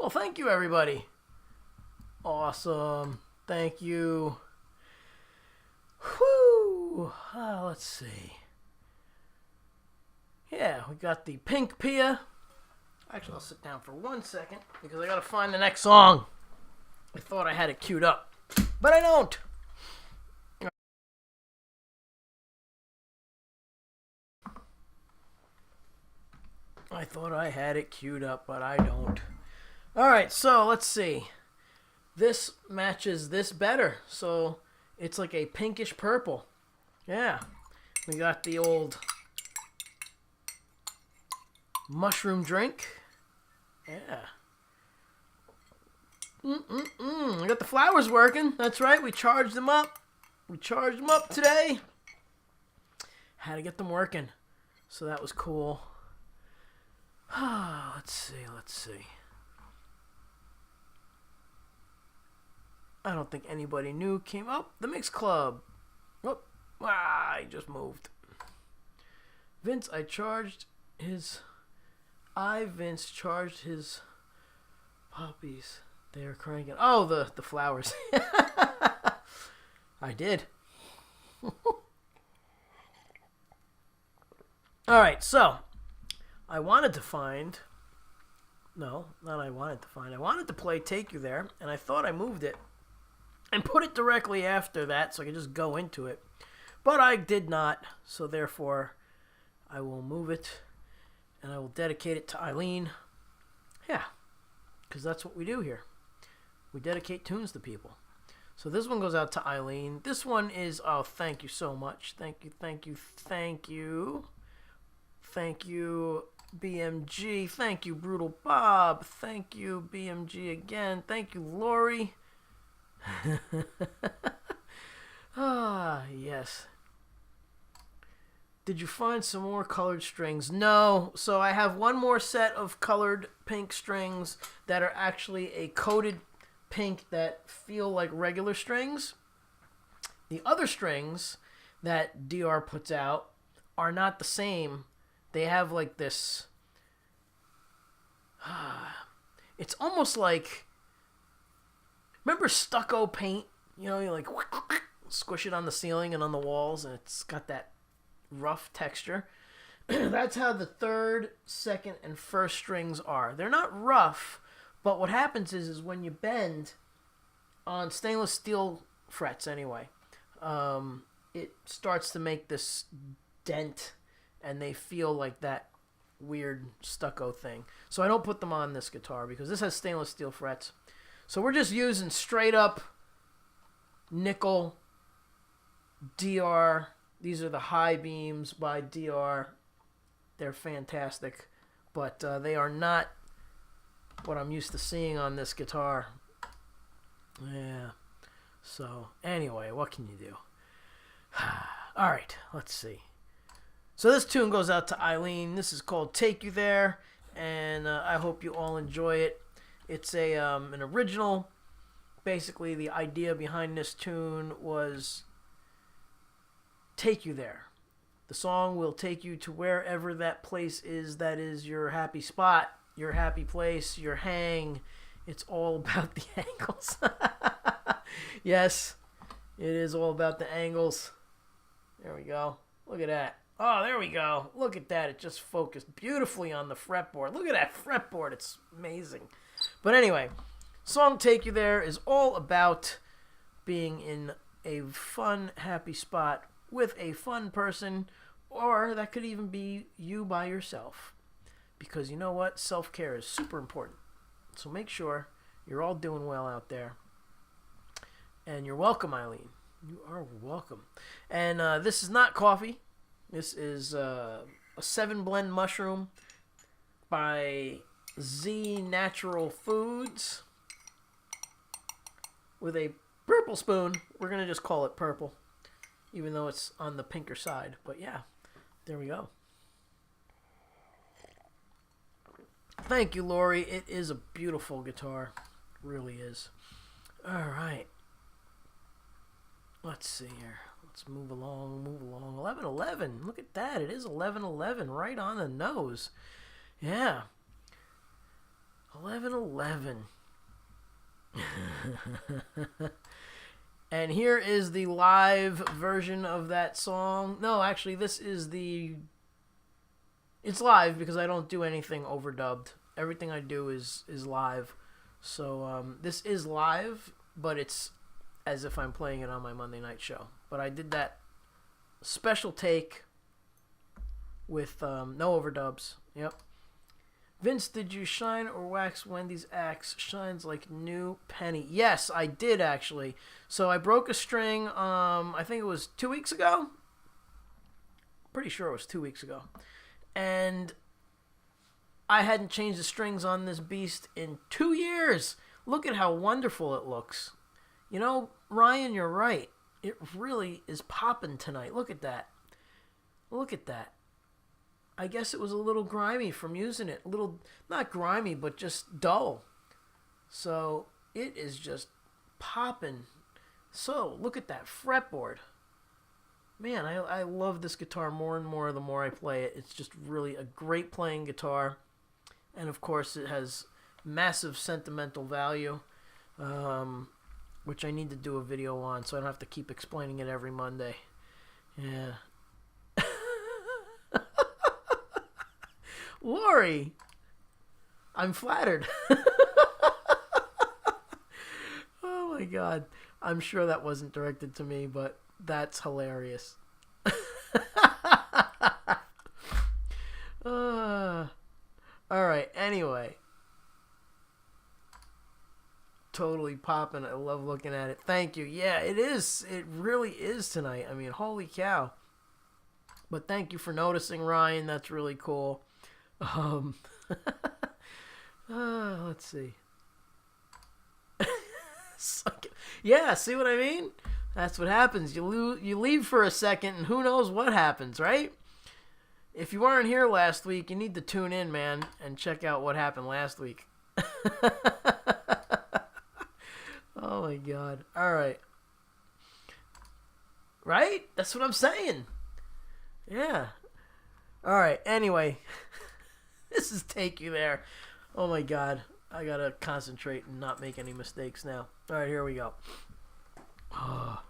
Well, thank you, everybody. Awesome. Thank you. Whoo! Let's see. Yeah, we got the Pink Pia. Actually, I'll sit down for 1 second because I gotta find the next song. I thought I had it queued up, but I don't. I thought I had it queued up, but I don't. Alright, so let's see. This matches this better. So it's like a pinkish purple. Yeah. We got the old mushroom drink. Yeah. We got the flowers working. That's right. We charged them up. We charged them up today. Had to get them working. So that was cool. Let's see. I don't think anybody new came up. The Mix Club. Oh, I just moved. Vince charged his puppies. They are crying. Oh, the flowers. I did. All right, so I wanted to play Take You There, and I thought I moved it and put it directly after that so I could just go into it. But I did not, so therefore I will move it and I will dedicate it to Eileen. Yeah, because that's what we do here. We dedicate tunes to people. So this one goes out to Eileen. This one is, oh, thank you so much. Thank you. Thank you, BMG. Thank you, Brutal Bob. Thank you, BMG again. Thank you, Lori. Yes. Did you find some more colored strings? No. So I have one more set of colored pink strings that are actually a coated pink that feel like regular strings. The other strings that DR puts out are not the same. They have like this... it's almost like... Remember stucco paint? You know, you like squish it on the ceiling and on the walls, and it's got that rough texture. That's how the third, second, and first strings are. They're not rough, but what happens is when you bend on stainless steel frets anyway, it starts to make this dent, and they feel like that weird stucco thing. So I don't put them on this guitar because this has stainless steel frets. So we're just using straight up nickel DR. These are the high beams by DR. They're fantastic, but they are not what I'm used to seeing on this guitar. Yeah. So anyway, what can you do? All right, let's see. So this tune goes out to Eileen. This is called Take You There, and I hope you all enjoy it. It's an original. Basically, the idea behind this tune was take you there. The song will take you to wherever that place is that is your happy spot, your happy place, your hang. It's all about the angles. Yes, it is all about the angles. There we go. Look at that. Oh, there we go. Look at that. It just focused beautifully on the fretboard. Look at that fretboard. It's amazing. But anyway, song Take You There is all about being in a fun, happy spot with a fun person, or that could even be you by yourself. Because you know what? Self-care is super important. So make sure you're all doing well out there. And you're welcome, Eileen. You are welcome. And this is not coffee. This is a 7-blend mushroom by Z Natural Foods with a purple spoon. We're going to just call it purple, even though it's on the pinker side. But yeah, there we go. Thank you, Lori. It is a beautiful guitar. It really is. All right. Let's see here. Let's move along. 11:11. Look at that. It is 11:11. Right on the nose. Yeah. 11:11. And here is the live version of that song. No, actually, this is the... It's live because I don't do anything overdubbed. Everything I do is live. So this is live, but it's as if I'm playing it on my Monday night show. But I did that special take with no overdubs. Yep. Vince, did you shine or wax Wendy's axe? Shines like new penny. Yes, I did actually. So I broke a string, I think it was 2 weeks ago. Pretty sure it was 2 weeks ago. And I hadn't changed the strings on this beast in 2 years. Look at how wonderful it looks. You know, Ryan, you're right. It really is popping tonight. Look at that. Look at that. I guess it was a little grimy from using it. A little, not grimy, but just dull. So it is just popping. So look at that fretboard. Man, I love this guitar more and more the more I play it. It's just really a great playing guitar. And of course it has massive sentimental value, which I need to do a video on so I don't have to keep explaining it every Monday. Yeah. Lori, I'm flattered. Oh my God. I'm sure that wasn't directed to me, but that's hilarious. All right, anyway. Totally popping. I love looking at it. Thank you. Yeah, it is. It really is tonight. I mean, holy cow. But thank you for noticing, Ryan. That's really cool. Let's see. Yeah, see what I mean? That's what happens. You leave for a second, and who knows what happens, right? If you weren't here last week, you need to tune in, man, and check out what happened last week. Oh, my God. All right. Right? That's what I'm saying. Yeah. All right. Anyway. This is Take You There. Oh my God. I gotta concentrate and not make any mistakes now. Alright, here we go. Oh.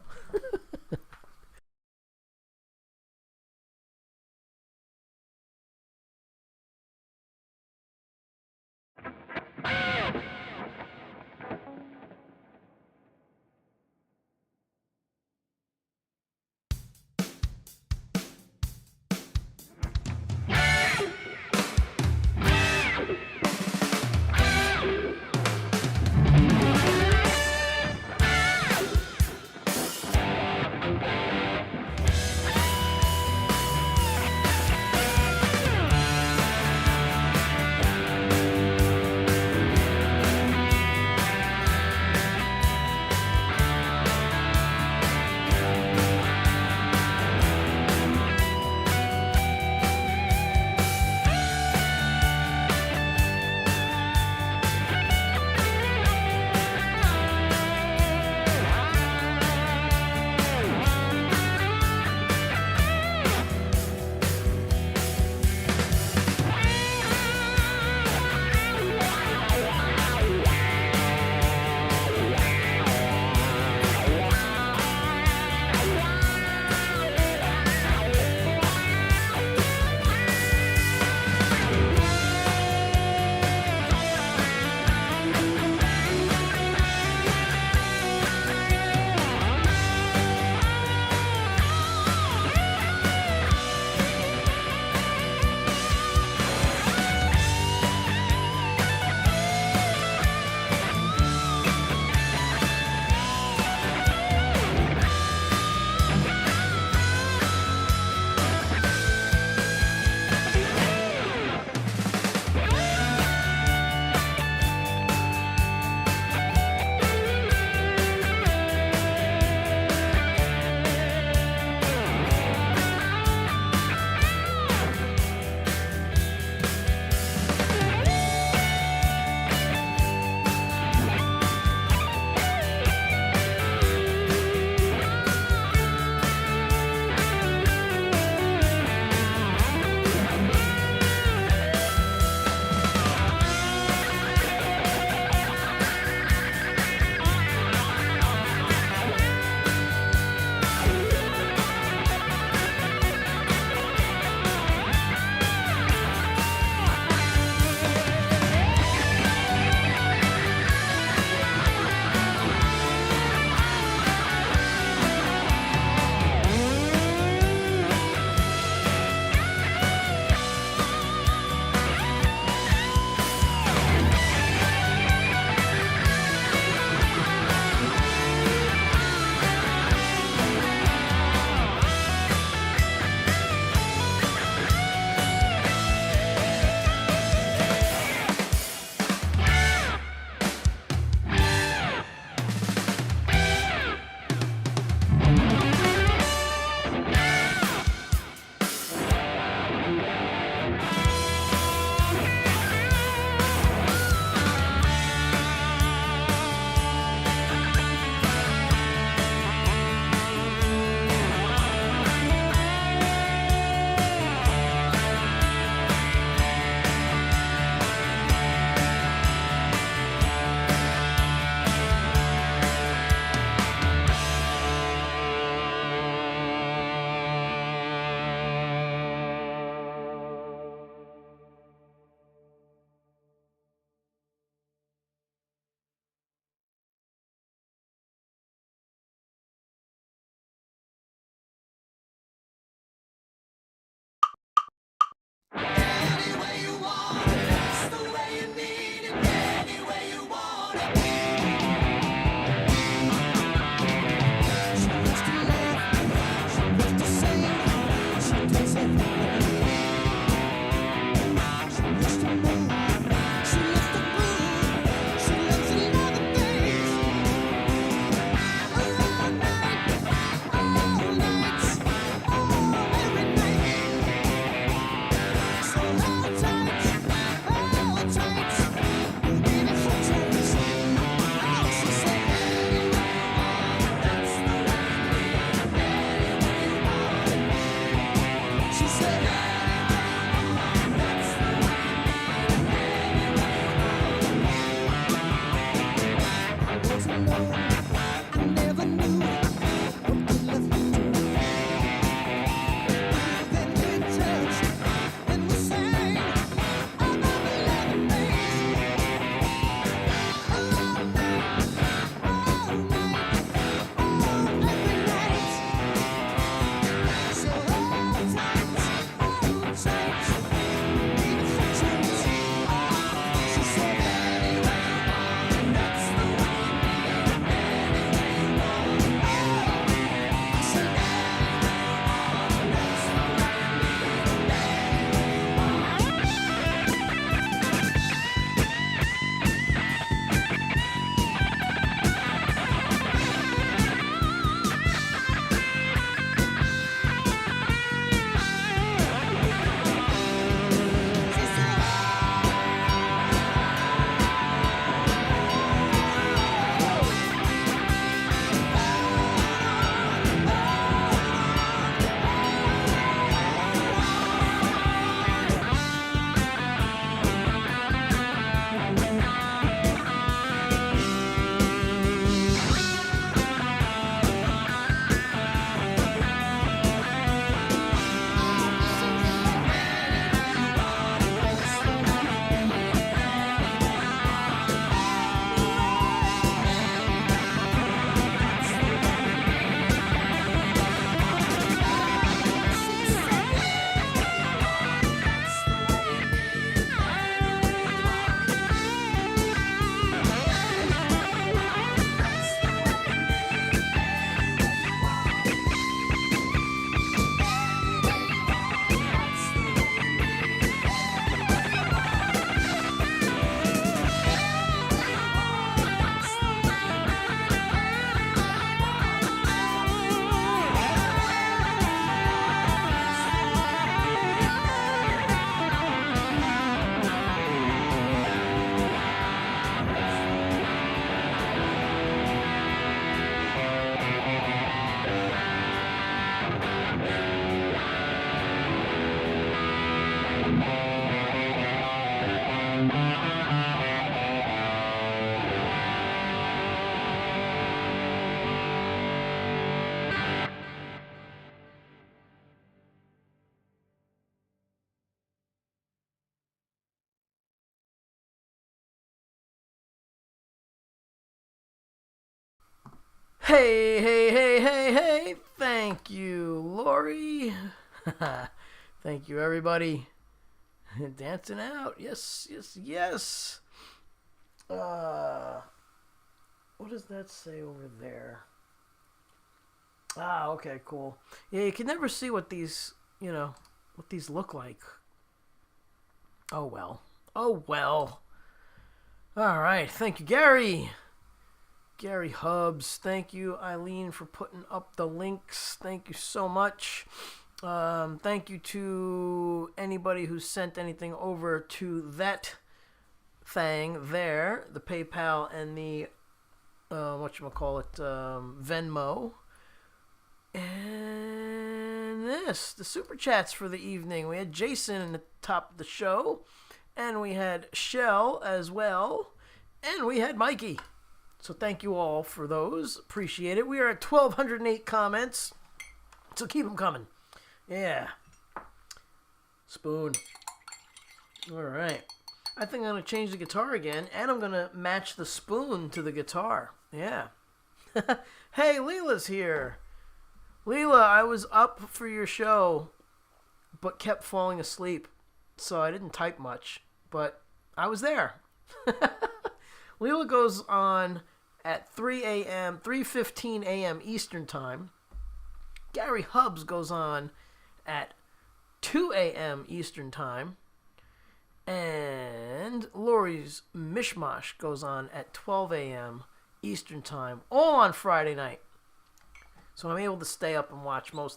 Hey, hey, hey, hey, hey. Thank you, Lori. Thank you, everybody. Dancing out. Yes, yes, yes. What does that say over there? Ah, okay, cool. Yeah, you can never see what these, what these look like. Oh, well. Oh, well. All right. Thank you, Gary. Gary Hubs. Thank you, Eileen, for putting up the links. Thank you so much. Thank you to anybody who sent anything over to that thing there, the PayPal and the Venmo. And the super chats for the evening. We had Jason in the top of the show, and we had Shell as well, and we had Mikey. So thank you all for those. Appreciate it. We are at 1,208 comments, so keep them coming. Yeah. Spoon. All right. I think I'm going to change the guitar again, and I'm going to match the spoon to the guitar. Yeah. Hey, Leela's here. Leela, I was up for your show, but kept falling asleep, so I didn't type much, but I was there. Leela goes on at 3:15 a.m. Eastern Time. Gary Hubs goes on at 2 a.m. Eastern Time. And Lori's Mishmash goes on at 12 a.m. Eastern Time, all on Friday night. So I'm able to stay up and watch all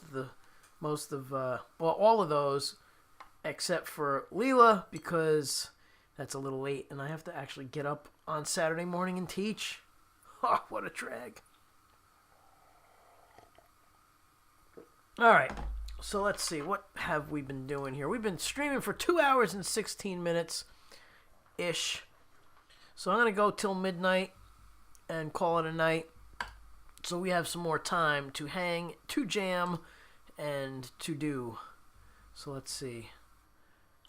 of those, except for Leela, because that's a little late, and I have to actually get up on Saturday morning and teach. Oh, what a drag. All right, so let's see. What have we been doing here? We've been streaming for 2 hours and 16 minutes-ish. So I'm going to go till midnight and call it a night. So we have some more time to hang, to jam, and to do. So let's see.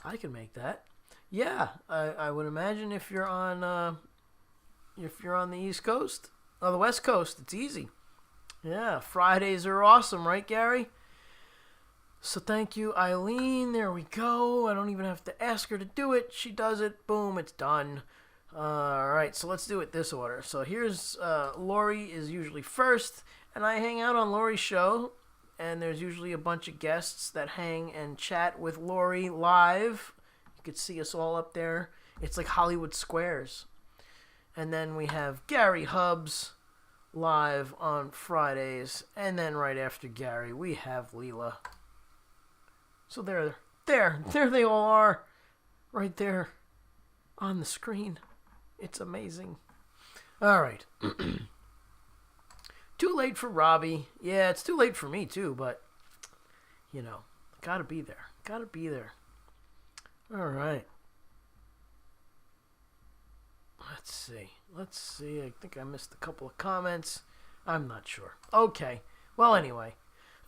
I can make that. Yeah, I would imagine if you're on the East Coast or the West Coast, it's easy. Yeah, Fridays are awesome, right, Gary? So thank you, Eileen. There we go. I don't even have to ask her to do it. She does it. Boom, it's done. All right, so let's do it this order. So here's Lori is usually first, and I hang out on Lori's show, and there's usually a bunch of guests that hang and chat with Lori live. You could see us all up there. It's like Hollywood Squares. And then we have Gary Hubs live on Fridays, and then right after Gary, we have Leela. So there they all are, right there on the screen. It's amazing. All right. Too late for Robbie. Yeah, it's too late for me too, but, gotta be there. Gotta be there. All right. Let's see. I think I missed a couple of comments. I'm not sure. Okay. Well, anyway.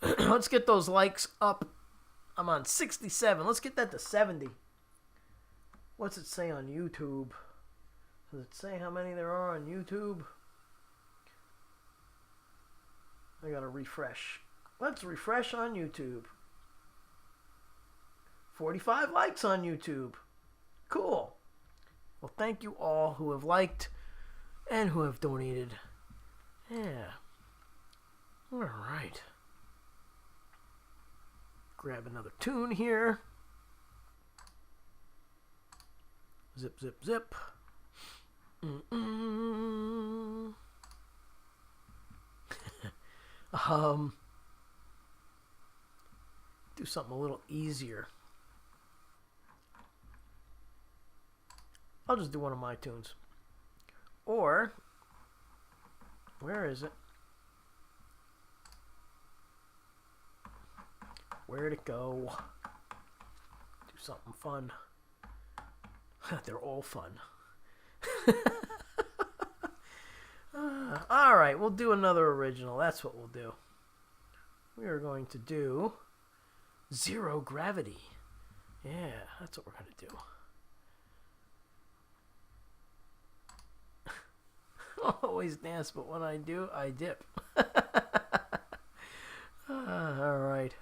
Let's get those likes up. I'm on 67. Let's get that to 70. What's it say on YouTube? Does it say how many there are on YouTube? I gotta refresh. Let's refresh on YouTube. 45 likes on YouTube. Cool. Well, thank you all who have liked and who have donated. Yeah. All right. Grab another tune here. Zip, zip, zip. Do something a little easier. I'll just do one of my tunes. Or, where is it? Where'd it go? Do something fun. They're all fun. All right, we'll do another original. That's what we'll do. We are going to do Zero Gravity. Yeah, that's what we're going to do. Always dance, but when I do, I dip. All right.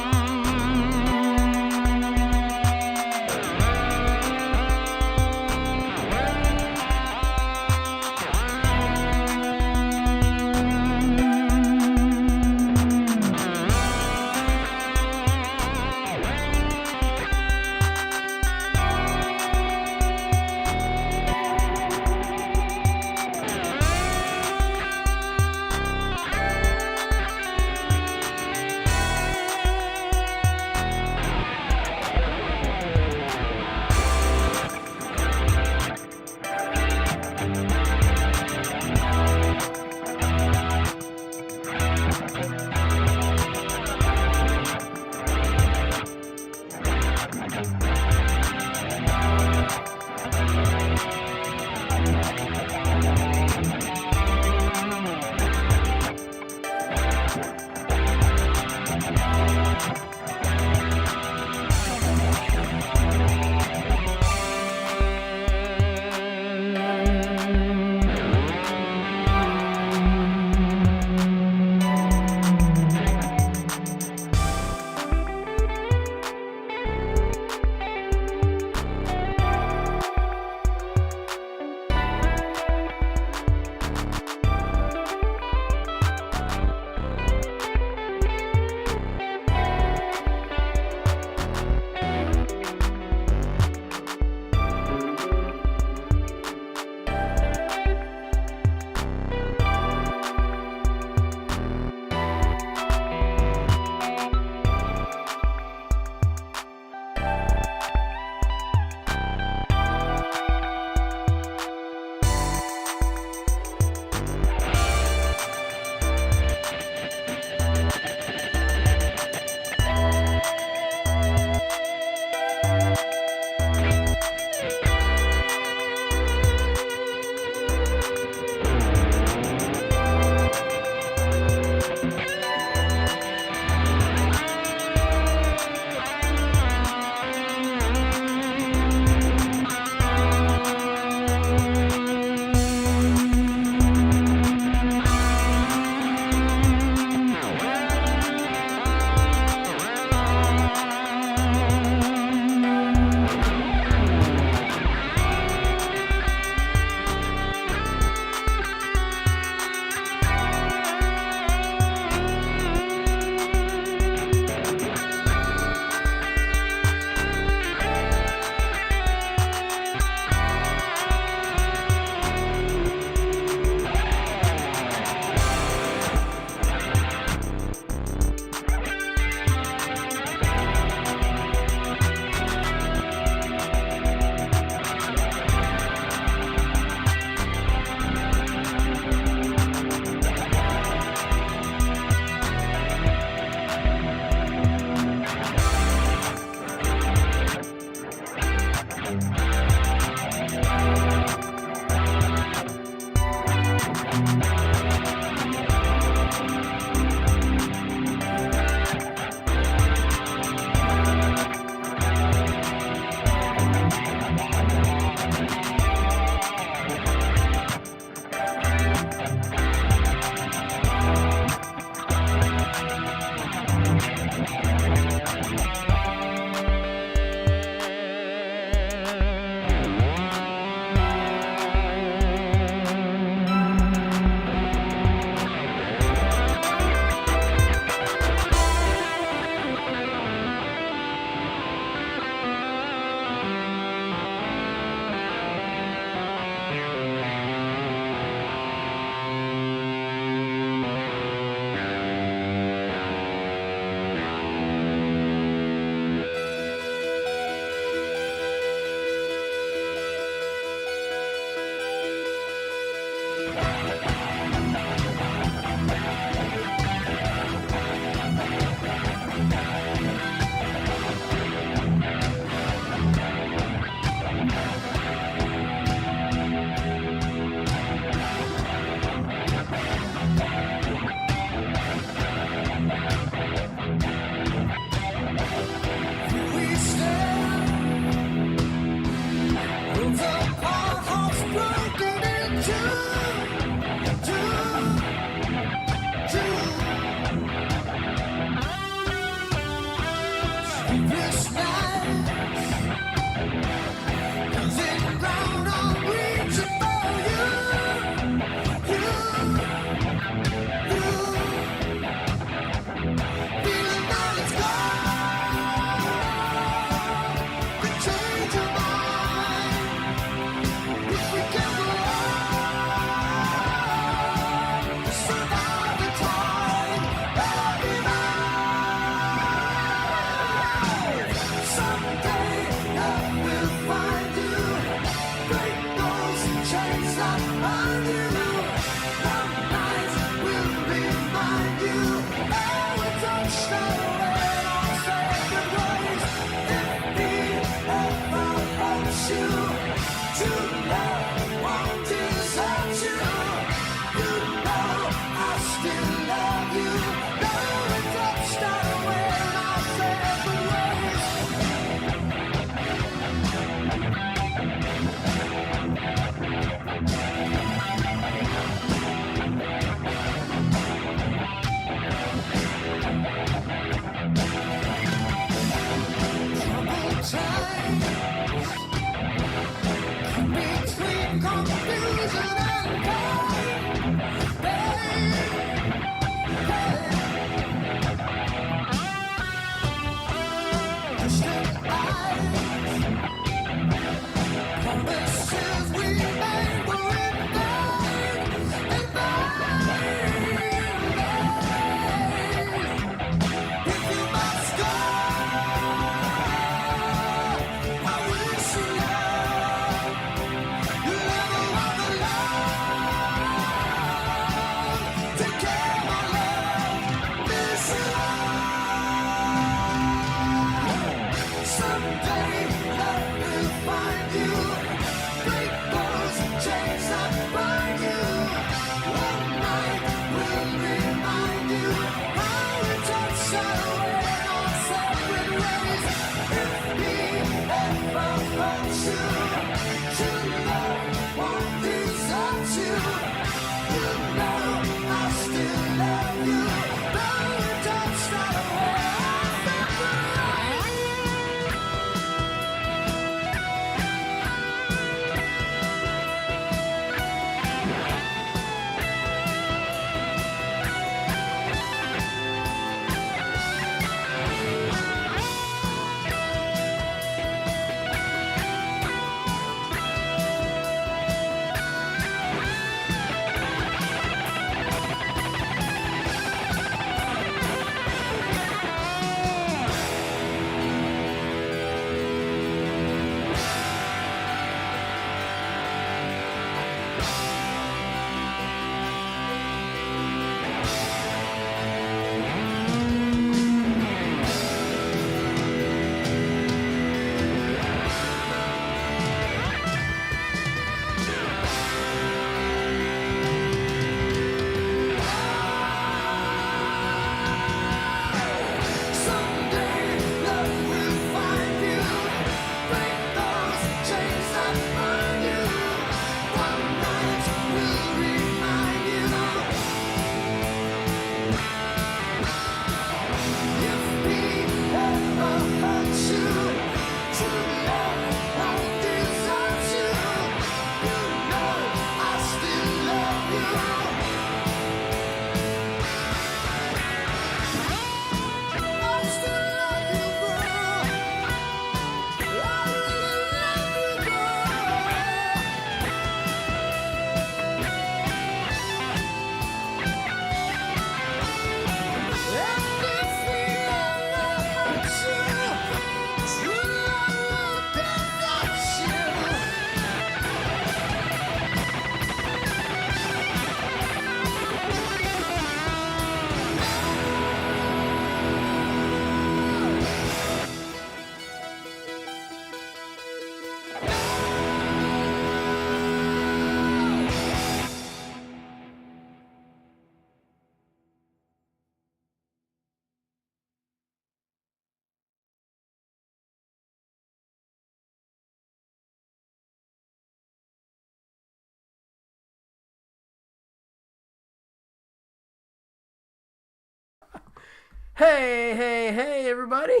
Hey, hey, hey, everybody.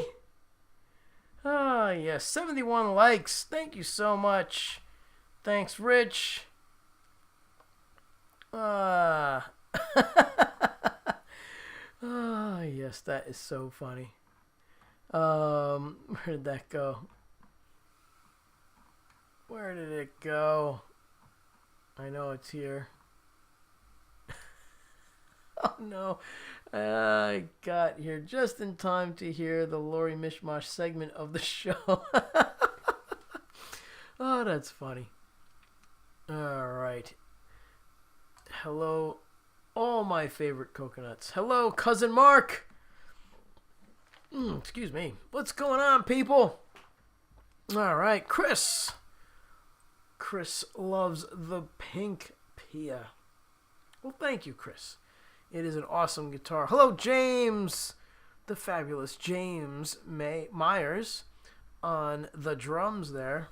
Ah, yes, 71 likes. Thank you so much. Thanks, Rich. Ah. Ah, yes, that is so funny. Where did that go? Where did it go? I know it's here. Oh no. I got here just in time to hear the Lori Mishmash segment of the show. Oh, that's funny. Alright. Hello, all my favorite coconuts. Hello, Cousin Mark. Excuse me. What's going on, people? Alright, Chris. Chris loves the pink Pia. Well, thank you, Chris. It is an awesome guitar. Hello, James, the fabulous James Myers on the drums there.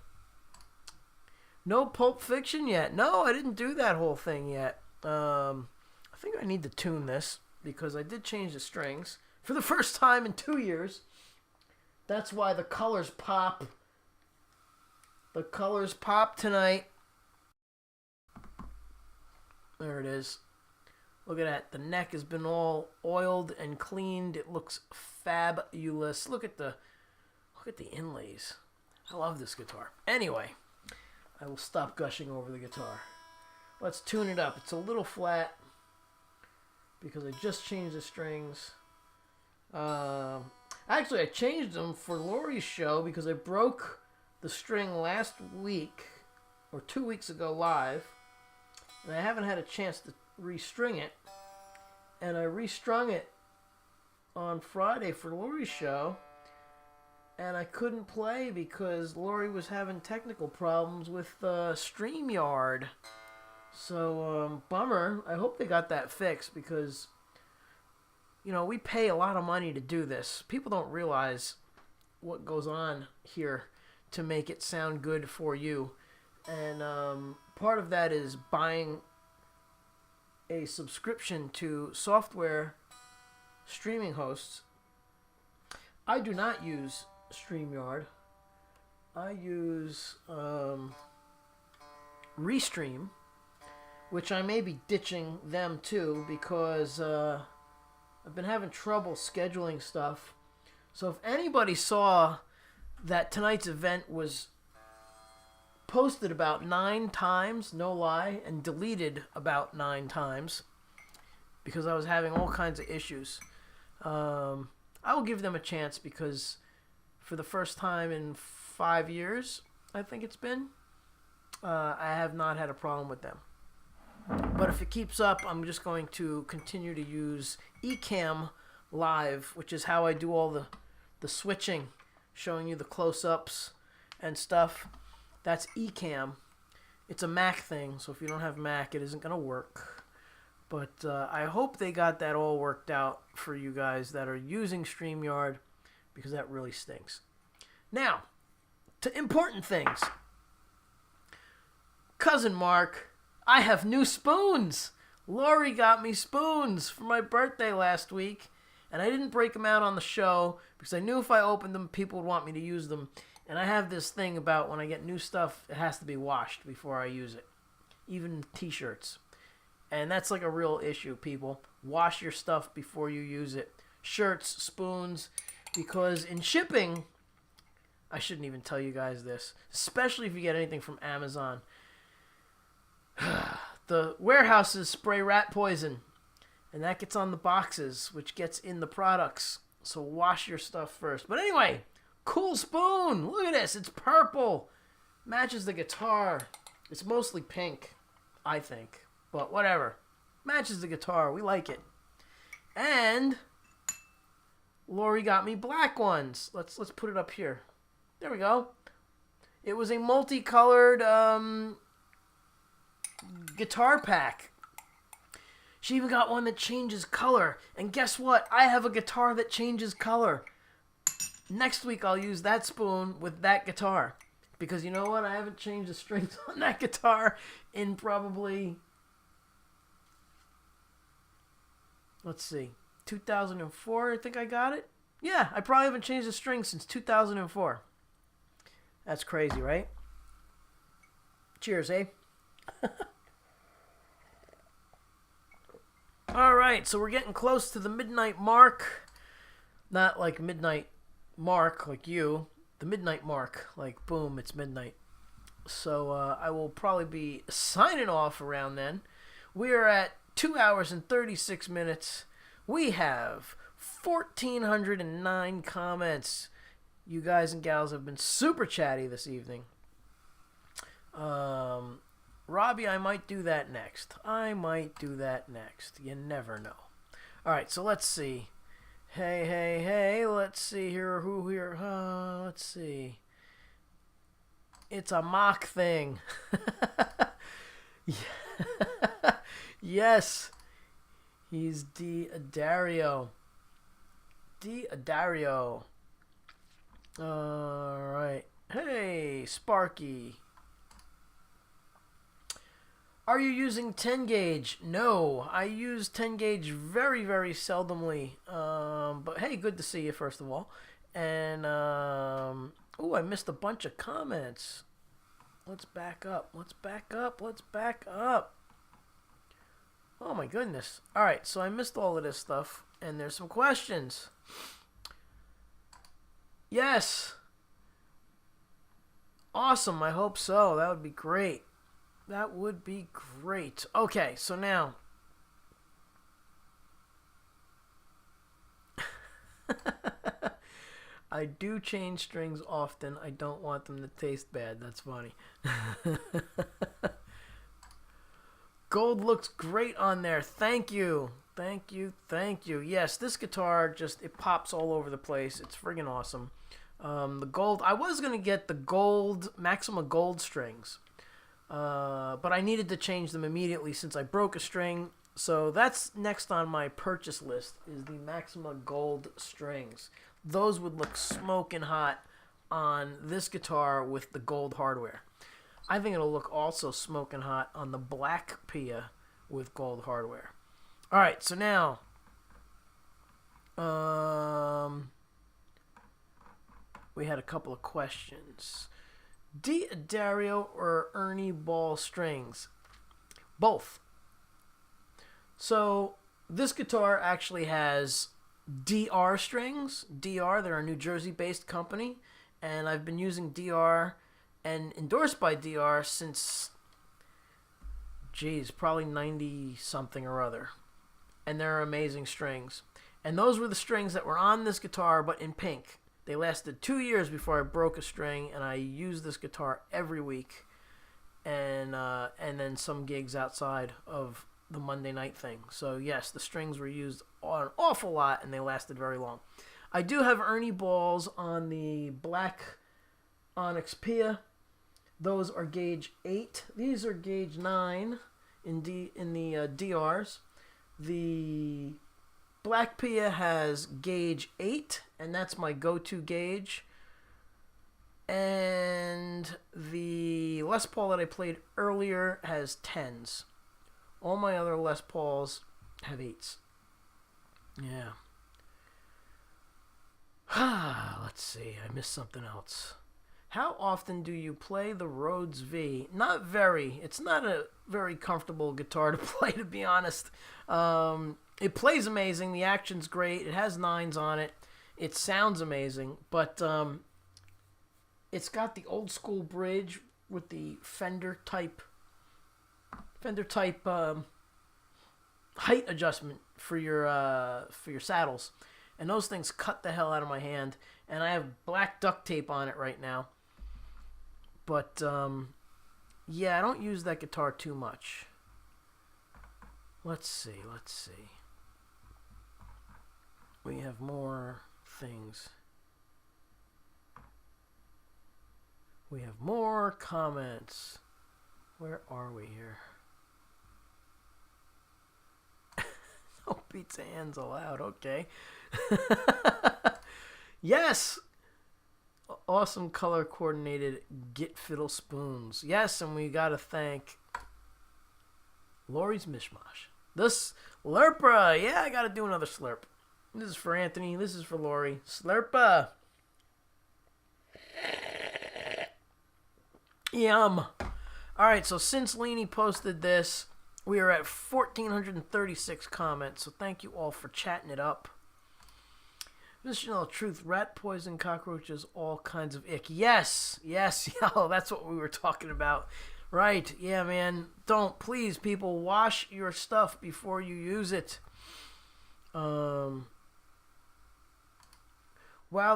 No Pulp Fiction yet. No, I didn't do that whole thing yet. I think I need to tune this because I did change the strings for the first time in 2 years. That's why the colors pop. The colors pop tonight. There it is. Look at that. The neck has been all oiled and cleaned. It looks fabulous. Look at the inlays. I love this guitar. Anyway, I will stop gushing over the guitar. Let's tune it up. It's a little flat because I just changed the strings. Actually, I changed them for Lori's show because I broke the string last week or 2 weeks ago live, and I haven't had a chance to restring it, and I restrung it on Friday for Lori's show, and I couldn't play because Lori was having technical problems with StreamYard. So bummer. I hope they got that fixed because we pay a lot of money to do this. People don't realize what goes on here to make it sound good for you, and part of that is buying a subscription to software streaming hosts. I do not use StreamYard. I use Restream, which I may be ditching them too because I've been having trouble scheduling stuff. So if anybody saw that tonight's event was posted about 9 times, no lie, and deleted about 9 times because I was having all kinds of issues. I will give them a chance because for the first time in 5 years, I think it's been, I have not had a problem with them. But if it keeps up, I'm just going to continue to use Ecamm Live, which is how I do all the switching, showing you the close-ups and stuff. That's Ecamm. It's a Mac thing, so if you don't have Mac, it isn't going to work. But I hope they got that all worked out for you guys that are using StreamYard, because that really stinks. Now, to important things. Cousin Mark, I have new spoons. Lori got me spoons for my birthday last week, and I didn't break them out on the show because I knew if I opened them, people would want me to use them. And I have this thing about when I get new stuff, it has to be washed before I use it. Even t-shirts. And that's like a real issue, people. Wash your stuff before you use it. Shirts, spoons, because in shipping, I shouldn't even tell you guys this, especially if you get anything from Amazon. The warehouses spray rat poison, and that gets on the boxes, which gets in the products. So wash your stuff first. But anyway, cool spoon. Look at this. It's purple. Matches the guitar. It's mostly pink, I think. But whatever. Matches the guitar. We like it. And Lori got me black ones. Let's put it up here. There we go. It was a multicolored guitar pack. She even got one that changes color. And guess what? I have a guitar that changes color. Next week I'll use that spoon with that guitar. Because you know what? I haven't changed the strings on that guitar in probably, let's see, 2004, I think I got it. Yeah, I probably haven't changed the string since 2004. That's crazy, right? Cheers, eh? All right, so we're getting close to the midnight mark. Not like midnight mark, like you. The midnight mark, like boom, it's midnight. So I will probably be signing off around then. We are at 2 hours and 36 minutes. We have 1,409 comments. You guys and gals have been super chatty this evening. Robbie, I might do that next. You never know. All right, so let's see. Hey, let's see here. Who here? Let's see. It's a mock thing. Yes. He's Dario. Dario. All right. Hey, Sparky. Are you using 10 gauge? No, I use 10 gauge very, very seldomly. But hey, good to see you first of all. And I missed a bunch of comments. Let's back up. Oh my goodness. All right, so I missed all of this stuff, and there's some questions. Yes. Awesome. I hope so. That would be great. Okay, so now. I do change strings often. I don't want them to taste bad. That's funny. Gold looks great on there. Thank you. Yes, this guitar it pops all over the place. It's friggin' awesome. The gold. I was gonna get the gold Maxima gold strings. But I needed to change them immediately since I broke a string. So that's next on my purchase list is the Maxima Gold strings. Those would look smoking hot on this guitar with the gold hardware. I think it'll look also smoking hot on the black Pia with gold hardware. All right, so now we had a couple of questions. Dario or Ernie Ball strings? Both. So this guitar actually has DR strings. DR, they're a New Jersey-based company, and I've been using DR and endorsed by DR since, probably 90-something or other. And they're amazing strings. And those were the strings that were on this guitar, but in pink. They lasted 2 years before I broke a string, and I used this guitar every week, and then some gigs outside of the Monday night thing. So yes, the strings were used an awful lot, and they lasted very long. I do have Ernie balls on the black Onyx Pia. Those are gauge 8. These are gauge 9 in the DRs. The Black Pia has gauge 8, and that's my go-to gauge. And the Les Paul that I played earlier has 10s. All my other Les Pauls have 8s. Yeah. Let's see. I missed something else. How often do you play the Rhodes V? Not very. It's not a very comfortable guitar to play, to be honest. It plays amazing. The action's great. It has 9s on it. It sounds amazing. But it's got the old school bridge with the Fender type height adjustment for your saddles. And those things cut the hell out of my hand. And I have black duct tape on it right now. But, yeah, I don't use that guitar too much. Let's see. We have more things. We have more comments. Where are we here? No pizza hands allowed. Okay. Yes! Awesome color coordinated Git Fiddle spoons. Yes, and we gotta thank Lori's Mishmash. This Slurpra. Yeah, I gotta do another slurp. This is for Anthony. This is for Lori. Slurpa. Yum. Alright, so since Leanie posted this, we are at 1,436 comments. So thank you all for chatting it up. This is the truth. Rat poison, cockroaches, all kinds of ick. Yes. Yes. Yo, that's what we were talking about. Right. Yeah, man. Don't. Please, people, wash your stuff before you use it. Wow,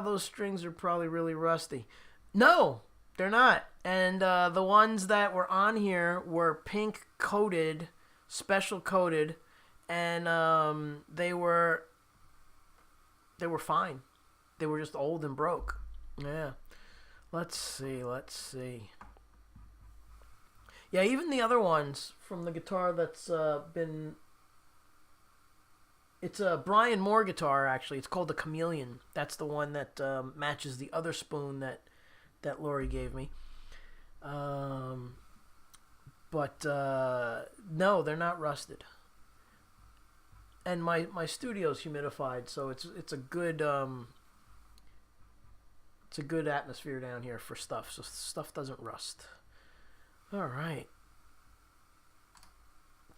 those strings are probably really rusty. No, they're not. And the ones that were on here were pink coated, special coated, and they were fine. They were just old and broke. Yeah. Let's see. Yeah, even the other ones from the guitar that's been... It's a Brian Moore guitar, actually. It's called the Chameleon. That's the one that matches the other spoon that Lori gave me. But no, they're not rusted. And my studio's humidified, so it's a good atmosphere down here for stuff, so stuff doesn't rust. All right.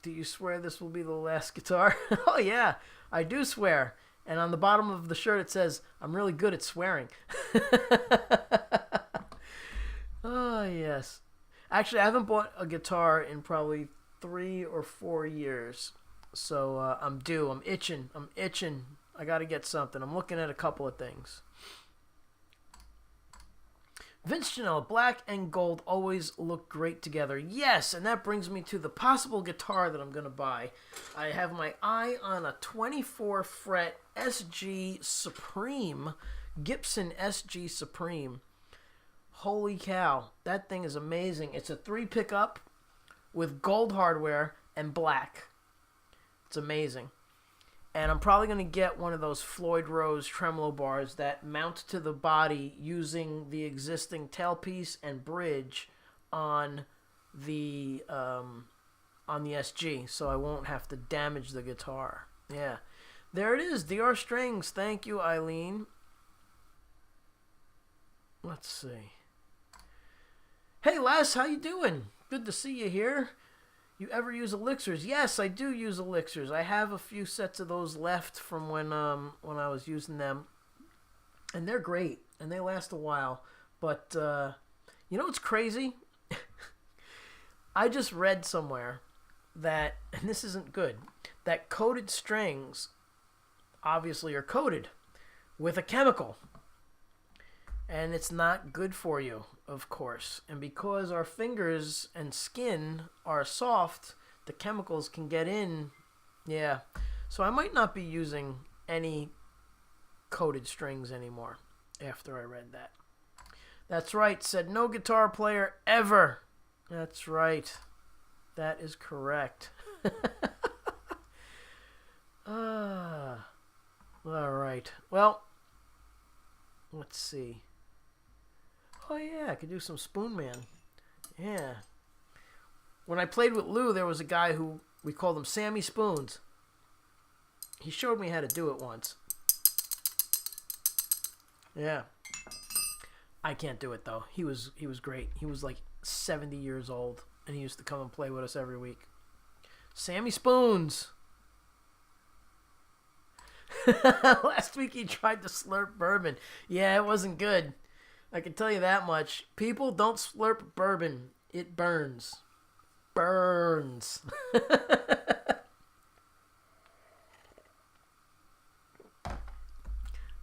Do you swear this will be the last guitar? Oh yeah, I do swear. And on the bottom of the shirt it says, "I'm really good at swearing." Oh yes. Actually, I haven't bought a guitar in probably 3 or 4 years. So I'm due. I'm itching. I got to get something. I'm looking at a couple of things. Vince Janela, black and gold always look great together. Yes, and that brings me to the possible guitar that I'm going to buy. I have my eye on a 24 fret SG Supreme, Gibson SG Supreme. Holy cow, that thing is amazing. It's a 3 pickup with gold hardware and black. It's amazing. And I'm probably going to get one of those Floyd Rose tremolo bars that mount to the body using the existing tailpiece and bridge on the SG, so I won't have to damage the guitar. Yeah. There it is, DR Strings. Thank you, Eileen. Let's see. Hey, Les, how you doing? Good to see you here. You ever use elixirs? Yes, I do use elixirs. I have a few sets of those left from when I was using them, and they're great and they last a while. But you know what's crazy? I just read somewhere that, and this isn't good, that coated strings obviously are coated with a chemical, and it's not good for you, of course. And because our fingers and skin are soft, the chemicals can get in. Yeah. So I might not be using any coated strings anymore after I read that. That's right. Said no guitar player ever. That's right. That is correct. All right. Well, let's see. Oh yeah, I could do some Spoon Man. Yeah. When I played with Lou, there was a guy who we called him Sammy Spoons. He showed me how to do it once. Yeah. I can't do it though. He was great. He was like 70 years old, and he used to come and play with us every week. Sammy Spoons. Last week he tried to slurp bourbon. Yeah, it wasn't good. I can tell you that much. People, don't slurp bourbon. It burns. Burns.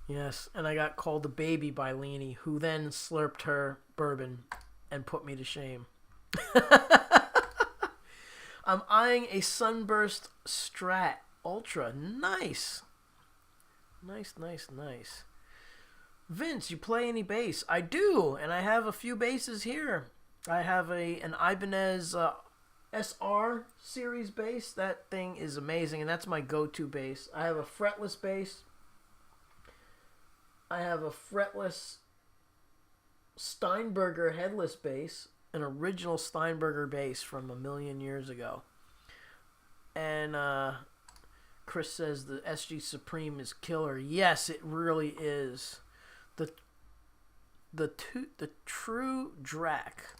Yes, and I got called a baby by Leanie, who then slurped her bourbon and put me to shame. I'm eyeing a Sunburst Strat Ultra. Nice. Nice. Vince, you play any bass? I do, and I have a few basses here. I have an Ibanez SR series bass. That thing is amazing, and that's my go-to bass. I have a fretless bass. I have a fretless Steinberger headless bass, an original Steinberger bass from a million years ago. And Chris says the SG Supreme is killer. Yes, it really is. The true Drac.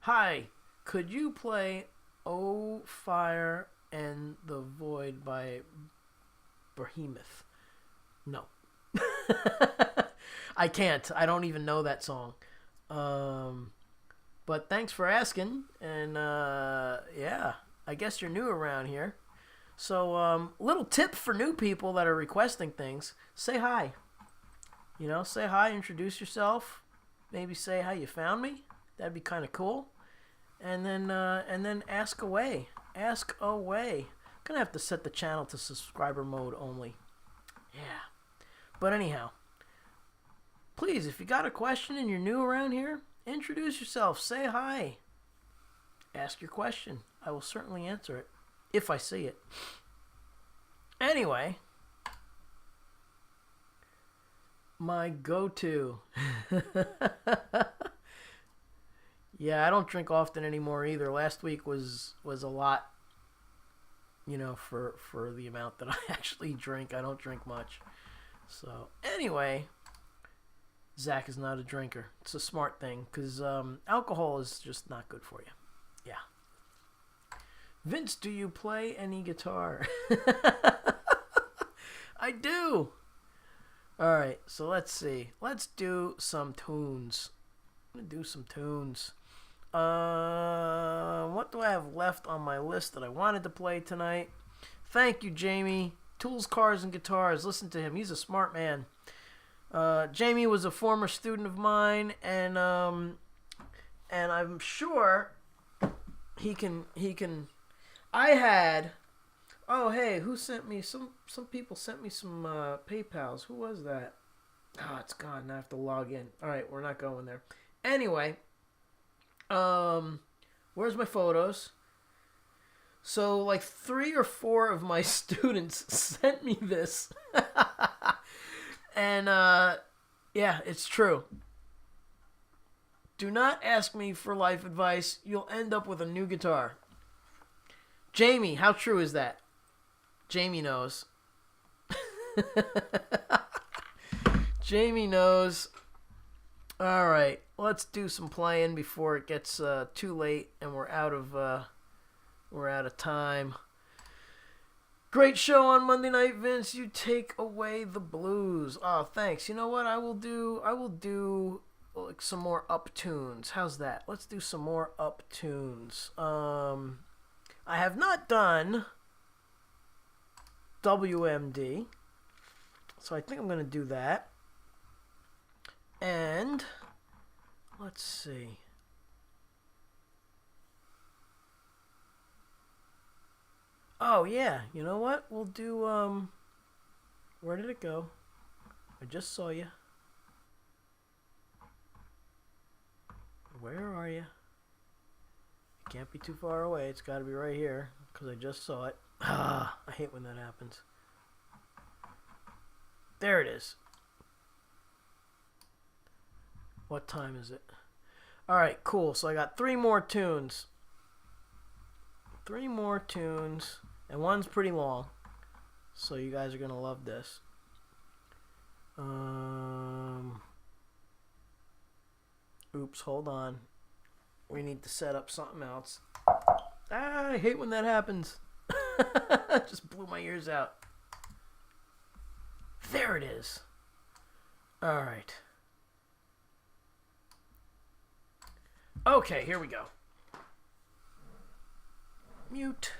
Hi, could you play "Oh Fire and the Void" by Behemoth? No. I can't. I don't even know that song. But thanks for asking. And yeah, I guess you're new around here. So little tip for new people that are requesting things: say hi. You know, say hi, introduce yourself. Maybe say how you found me. That'd be kind of cool. And then ask away. Ask away. I'm gonna have to set the channel to subscriber mode only. Yeah. But anyhow, please, if you got a question and you're new around here, introduce yourself. Say hi. Ask your question. I will certainly answer it if I see it. Anyway, my go-to. Yeah, I don't drink often anymore either. Last week was a lot, you know, for the amount that I actually drink. I don't drink much. So anyway, Zach is not a drinker. It's a smart thing because alcohol is just not good for you. Yeah. Vince, do you play any guitar? I do. All right, so let's see. Let's do some tunes. I'm gonna do some tunes. What do I have left on my list that I wanted to play tonight? Thank you, Jamie. Tools, Cars, and Guitars. Listen to him. He's a smart man. Jamie was a former student of mine, and I'm sure he can. I had. Oh, hey, who sent me? Some people sent me some PayPals. Who was that? Oh, it's gone. Now I have to log in. All right, we're not going there. Anyway, where's my photos? So, like 3 or 4 of my students sent me this. And, yeah, it's true. Do not ask me for life advice. You'll end up with a new guitar. Jamie, how true is that? Jamie knows. Jamie knows. All right, let's do some playing before it gets too late and we're out of time. Great show on Monday night, Vince. You take away the blues. Oh, thanks. You know what? I will do like some more up tunes. How's that? Let's do some more up tunes. I have not done WMD, so I think I'm going to do that. And let's see. Oh yeah, you know what? We'll do where did it go? I just saw you. Where are you? It can't be too far away. It's got to be right here because I just saw it. Ah, I hate when that happens. There it is. What time is it? All right, cool. So I got 3 more tunes. 3 more tunes, and one's pretty long. So you guys are going to love this. Oops, hold on. We need to set up something else. Ah, I hate when that happens. Just blew my ears out. There it is. All right. Okay, here we go. Mute.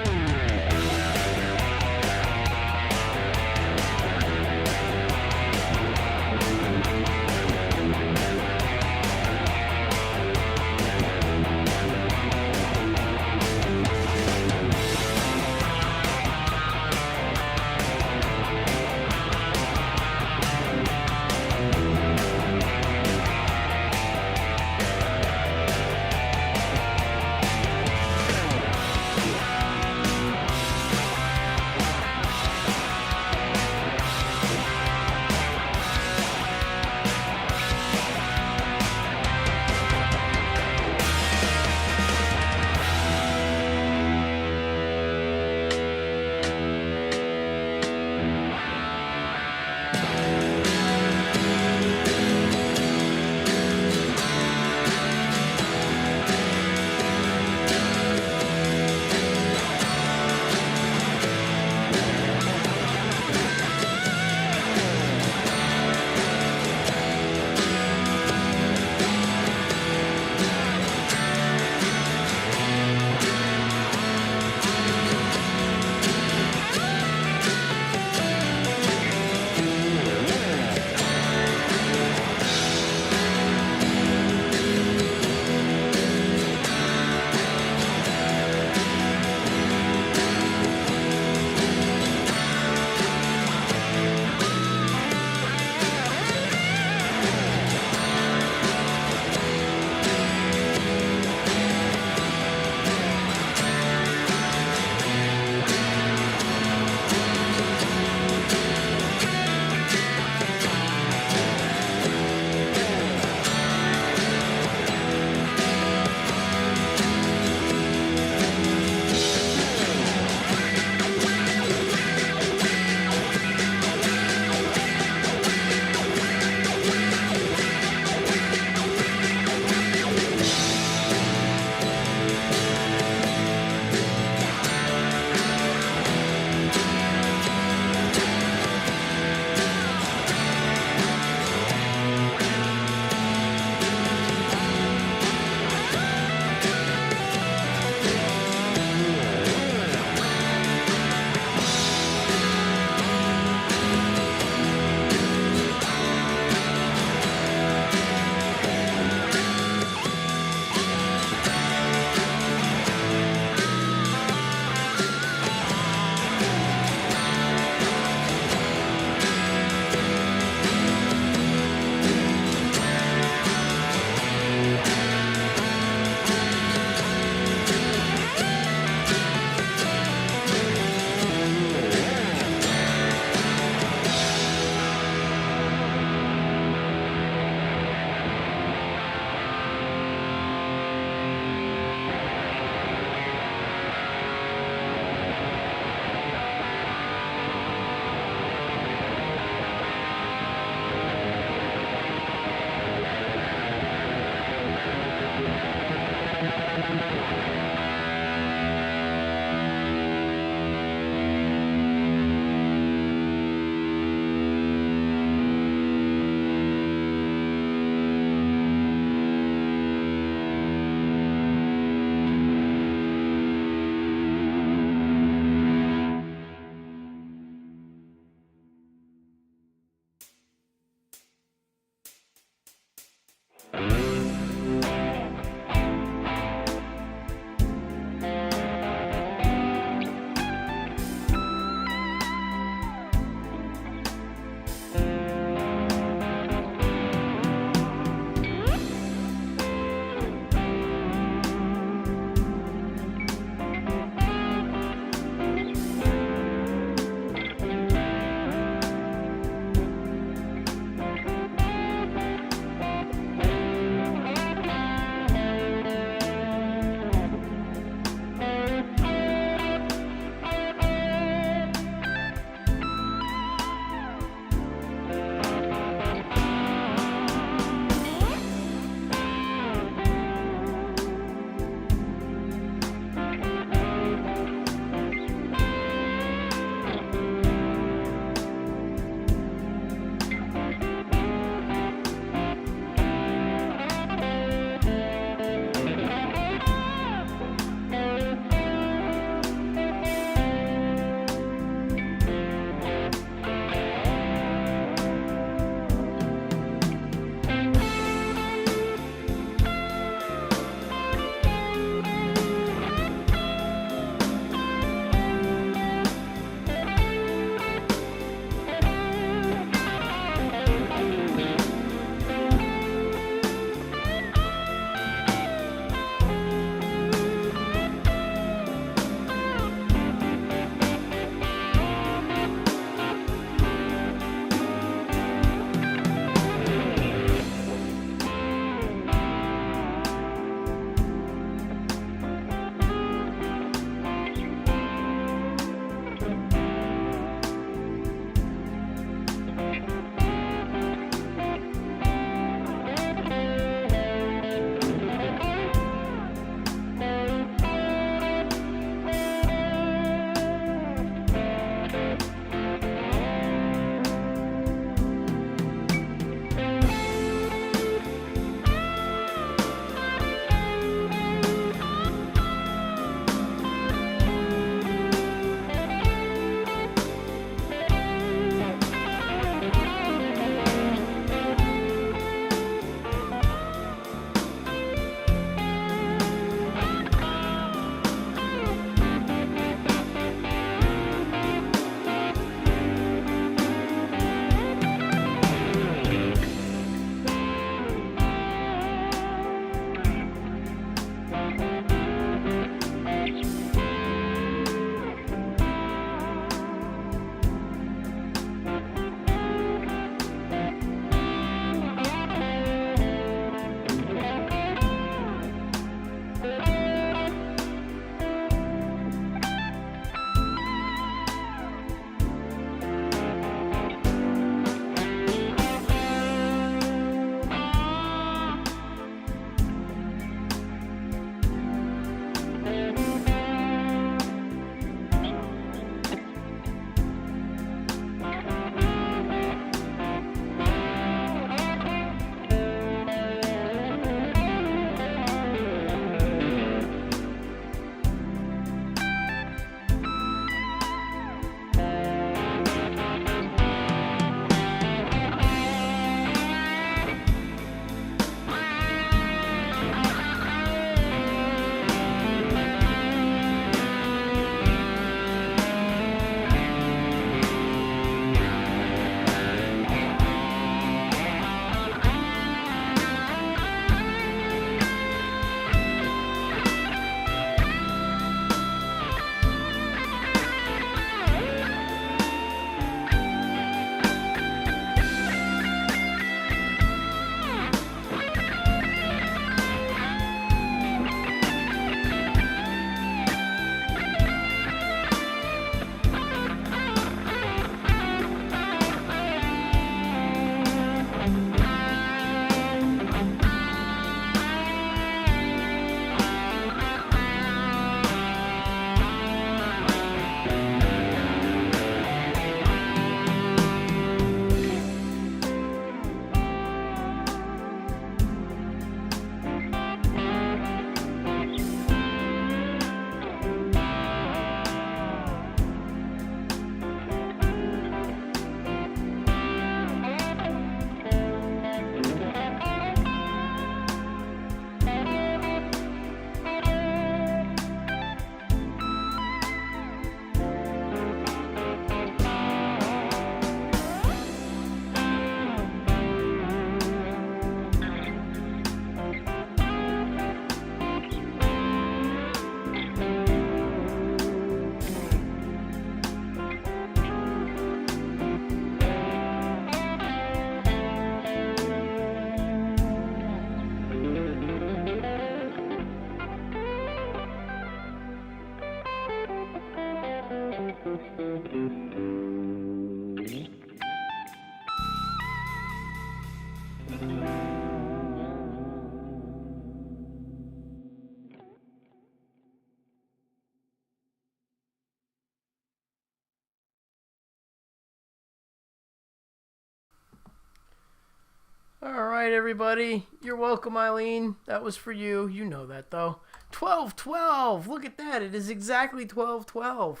All right, everybody. You're welcome, Eileen. That was for you. You know that, though. 12:12. Look at that. It is exactly 12:12.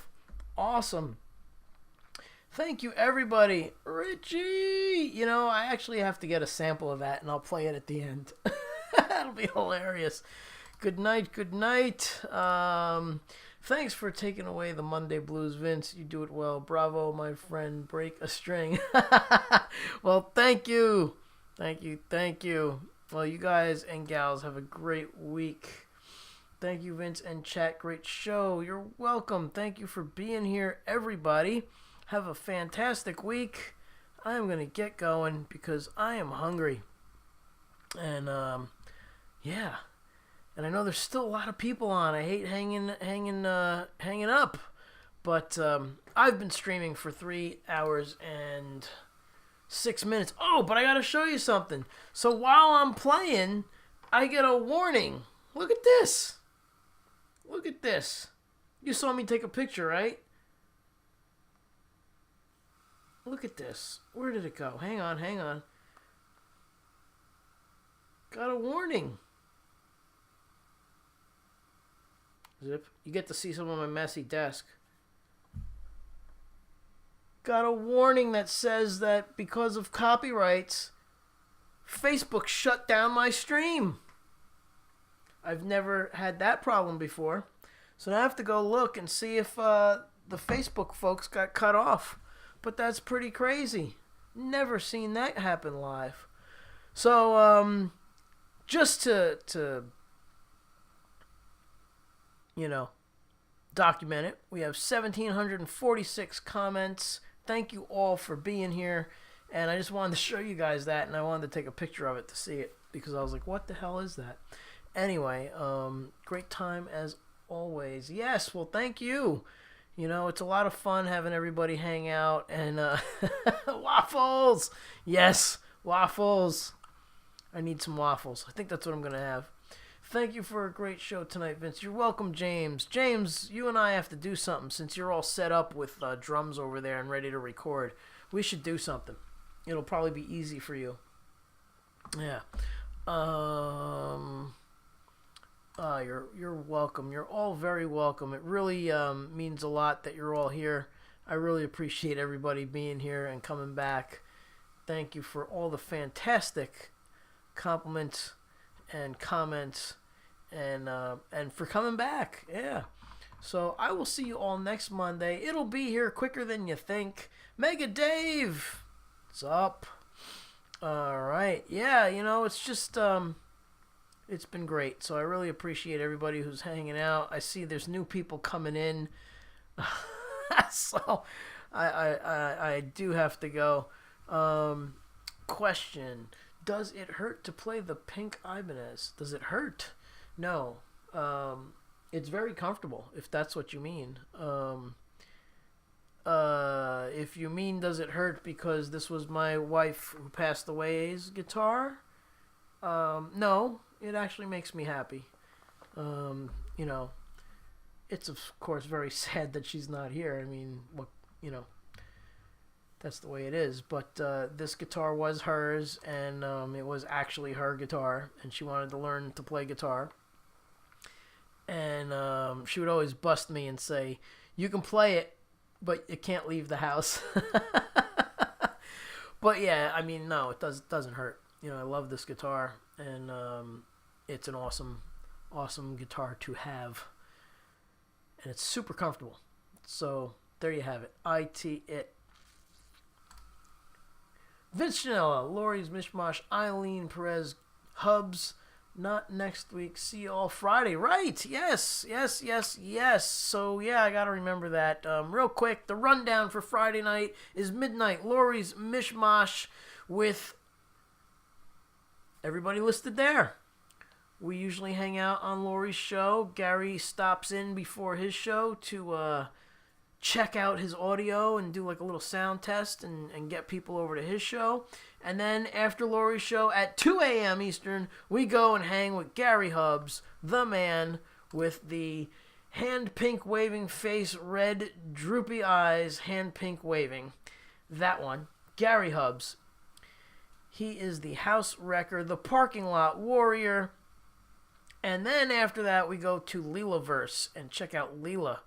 Awesome. Thank you, everybody. Richie! You know, I actually have to get a sample of that, and I'll play it at the end. That'll be hilarious. Good night, good night. Thanks for taking away the Monday blues, Vince. You do it well. Bravo, my friend. Break a string. Well, thank you. Thank you, thank you. Well, you guys and gals have a great week. Thank you, Vince and chat. Great show. You're welcome. Thank you for being here, everybody. Have a fantastic week. I'm going to get going because I am hungry. And, yeah. And I know there's still a lot of people on. I hate hanging up. But I've been streaming for 3 hours and 6 minutes. Oh, but I got to show you something. So while I'm playing, I get a warning. Look at this. Look at this. You saw me take a picture, right? Look at this. Where did it go? Hang on, hang on. Got a warning. Zip. You get to see some of my messy desk. Got a warning that says that because of copyrights, Facebook shut down my stream. I've never had that problem before. So now I have to go look and see if the Facebook folks got cut off. But that's pretty crazy. Never seen that happen live. So, just to you know, document it, we have 1,746 comments. Thank you all for being here. And I just wanted to show you guys that, and I wanted to take a picture of it to see it, because I was like, what the hell is that? Anyway, great time as always. Yes, well, thank you. You know, it's a lot of fun having everybody hang out, and waffles! Yes, waffles. I need some waffles. I think that's what I'm going to have. Thank you for a great show tonight, Vince. You're welcome, James. James, you and I have to do something since you're all set up with drums over there and ready to record. We should do something. It'll probably be easy for you. Yeah. You're welcome. You're all very welcome. It really means a lot that you're all here. I really appreciate everybody being here and coming back. Thank you for all the fantastic compliments and comments and for coming back. Yeah. So I will see you all next Monday. It'll be here quicker than you think. Mega Dave, what's up? All right. Yeah, you know, it's just it's been great. So I really appreciate everybody who's hanging out. I see there's new people coming in. So I do have to go. Question: does it hurt to play the pink Ibanez? Does it hurt? No. It's very comfortable, if that's what you mean. If you mean does it hurt because this was my wife who passed away's guitar, no, it actually makes me happy. You know, it's of course very sad that she's not here. I mean, what, you know, that's the way it is. But this guitar was hers, and it was actually her guitar, and she wanted to learn to play guitar. And she would always bust me and say, "You can play it, but you can't leave the house." But yeah, I mean, no, it doesn't hurt. You know, I love this guitar, and it's an awesome guitar to have, and it's super comfortable. So there you have it. It. Vince Janella, Lori's Mishmash, Eileen Perez, Hubs. Not next week. See you all Friday. Right. Yes. So, yeah, I got to remember that. Real quick, the rundown for Friday night is midnight. Lori's Mishmash with everybody listed there. We usually hang out on Lori's show. Gary stops in before his show to check out his audio and do like a little sound test and get people over to his show. And then after Lori's show at 2 a.m. Eastern, we go and hang with Gary Hubs, the man with the hand pink waving face, red droopy eyes, hand pink waving. That one. Gary Hubs. He is the house wrecker, the parking lot warrior. And then after that, we go to Leelaverse and check out Leela.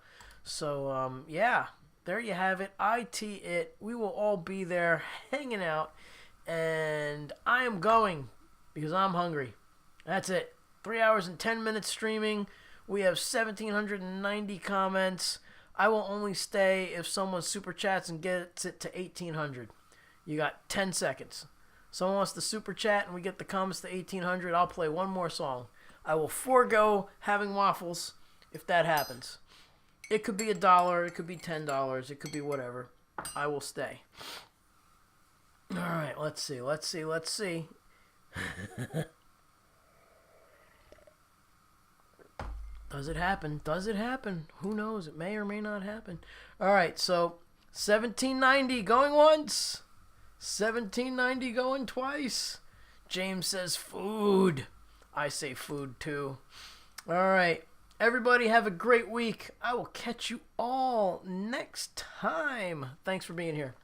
So, yeah, there you have it. IT. We will all be there hanging out. And I am going because I'm hungry. That's it. 3 hours and 10 minutes streaming. We have 1,790 comments. I will only stay if someone super chats and gets it to 1,800. You got 10 seconds. Someone wants to super chat and we get the comments to 1,800. I'll play one more song. I will forego having waffles if that happens. It could be $1. It could be $10. It could be whatever. I will stay. All right, let's see. Does it happen? Who knows? It may or may not happen. All right, so 1,790 going once. 1,790 going twice. James says food. I say food too. All right, everybody have a great week. I will catch you all next time. Thanks for being here.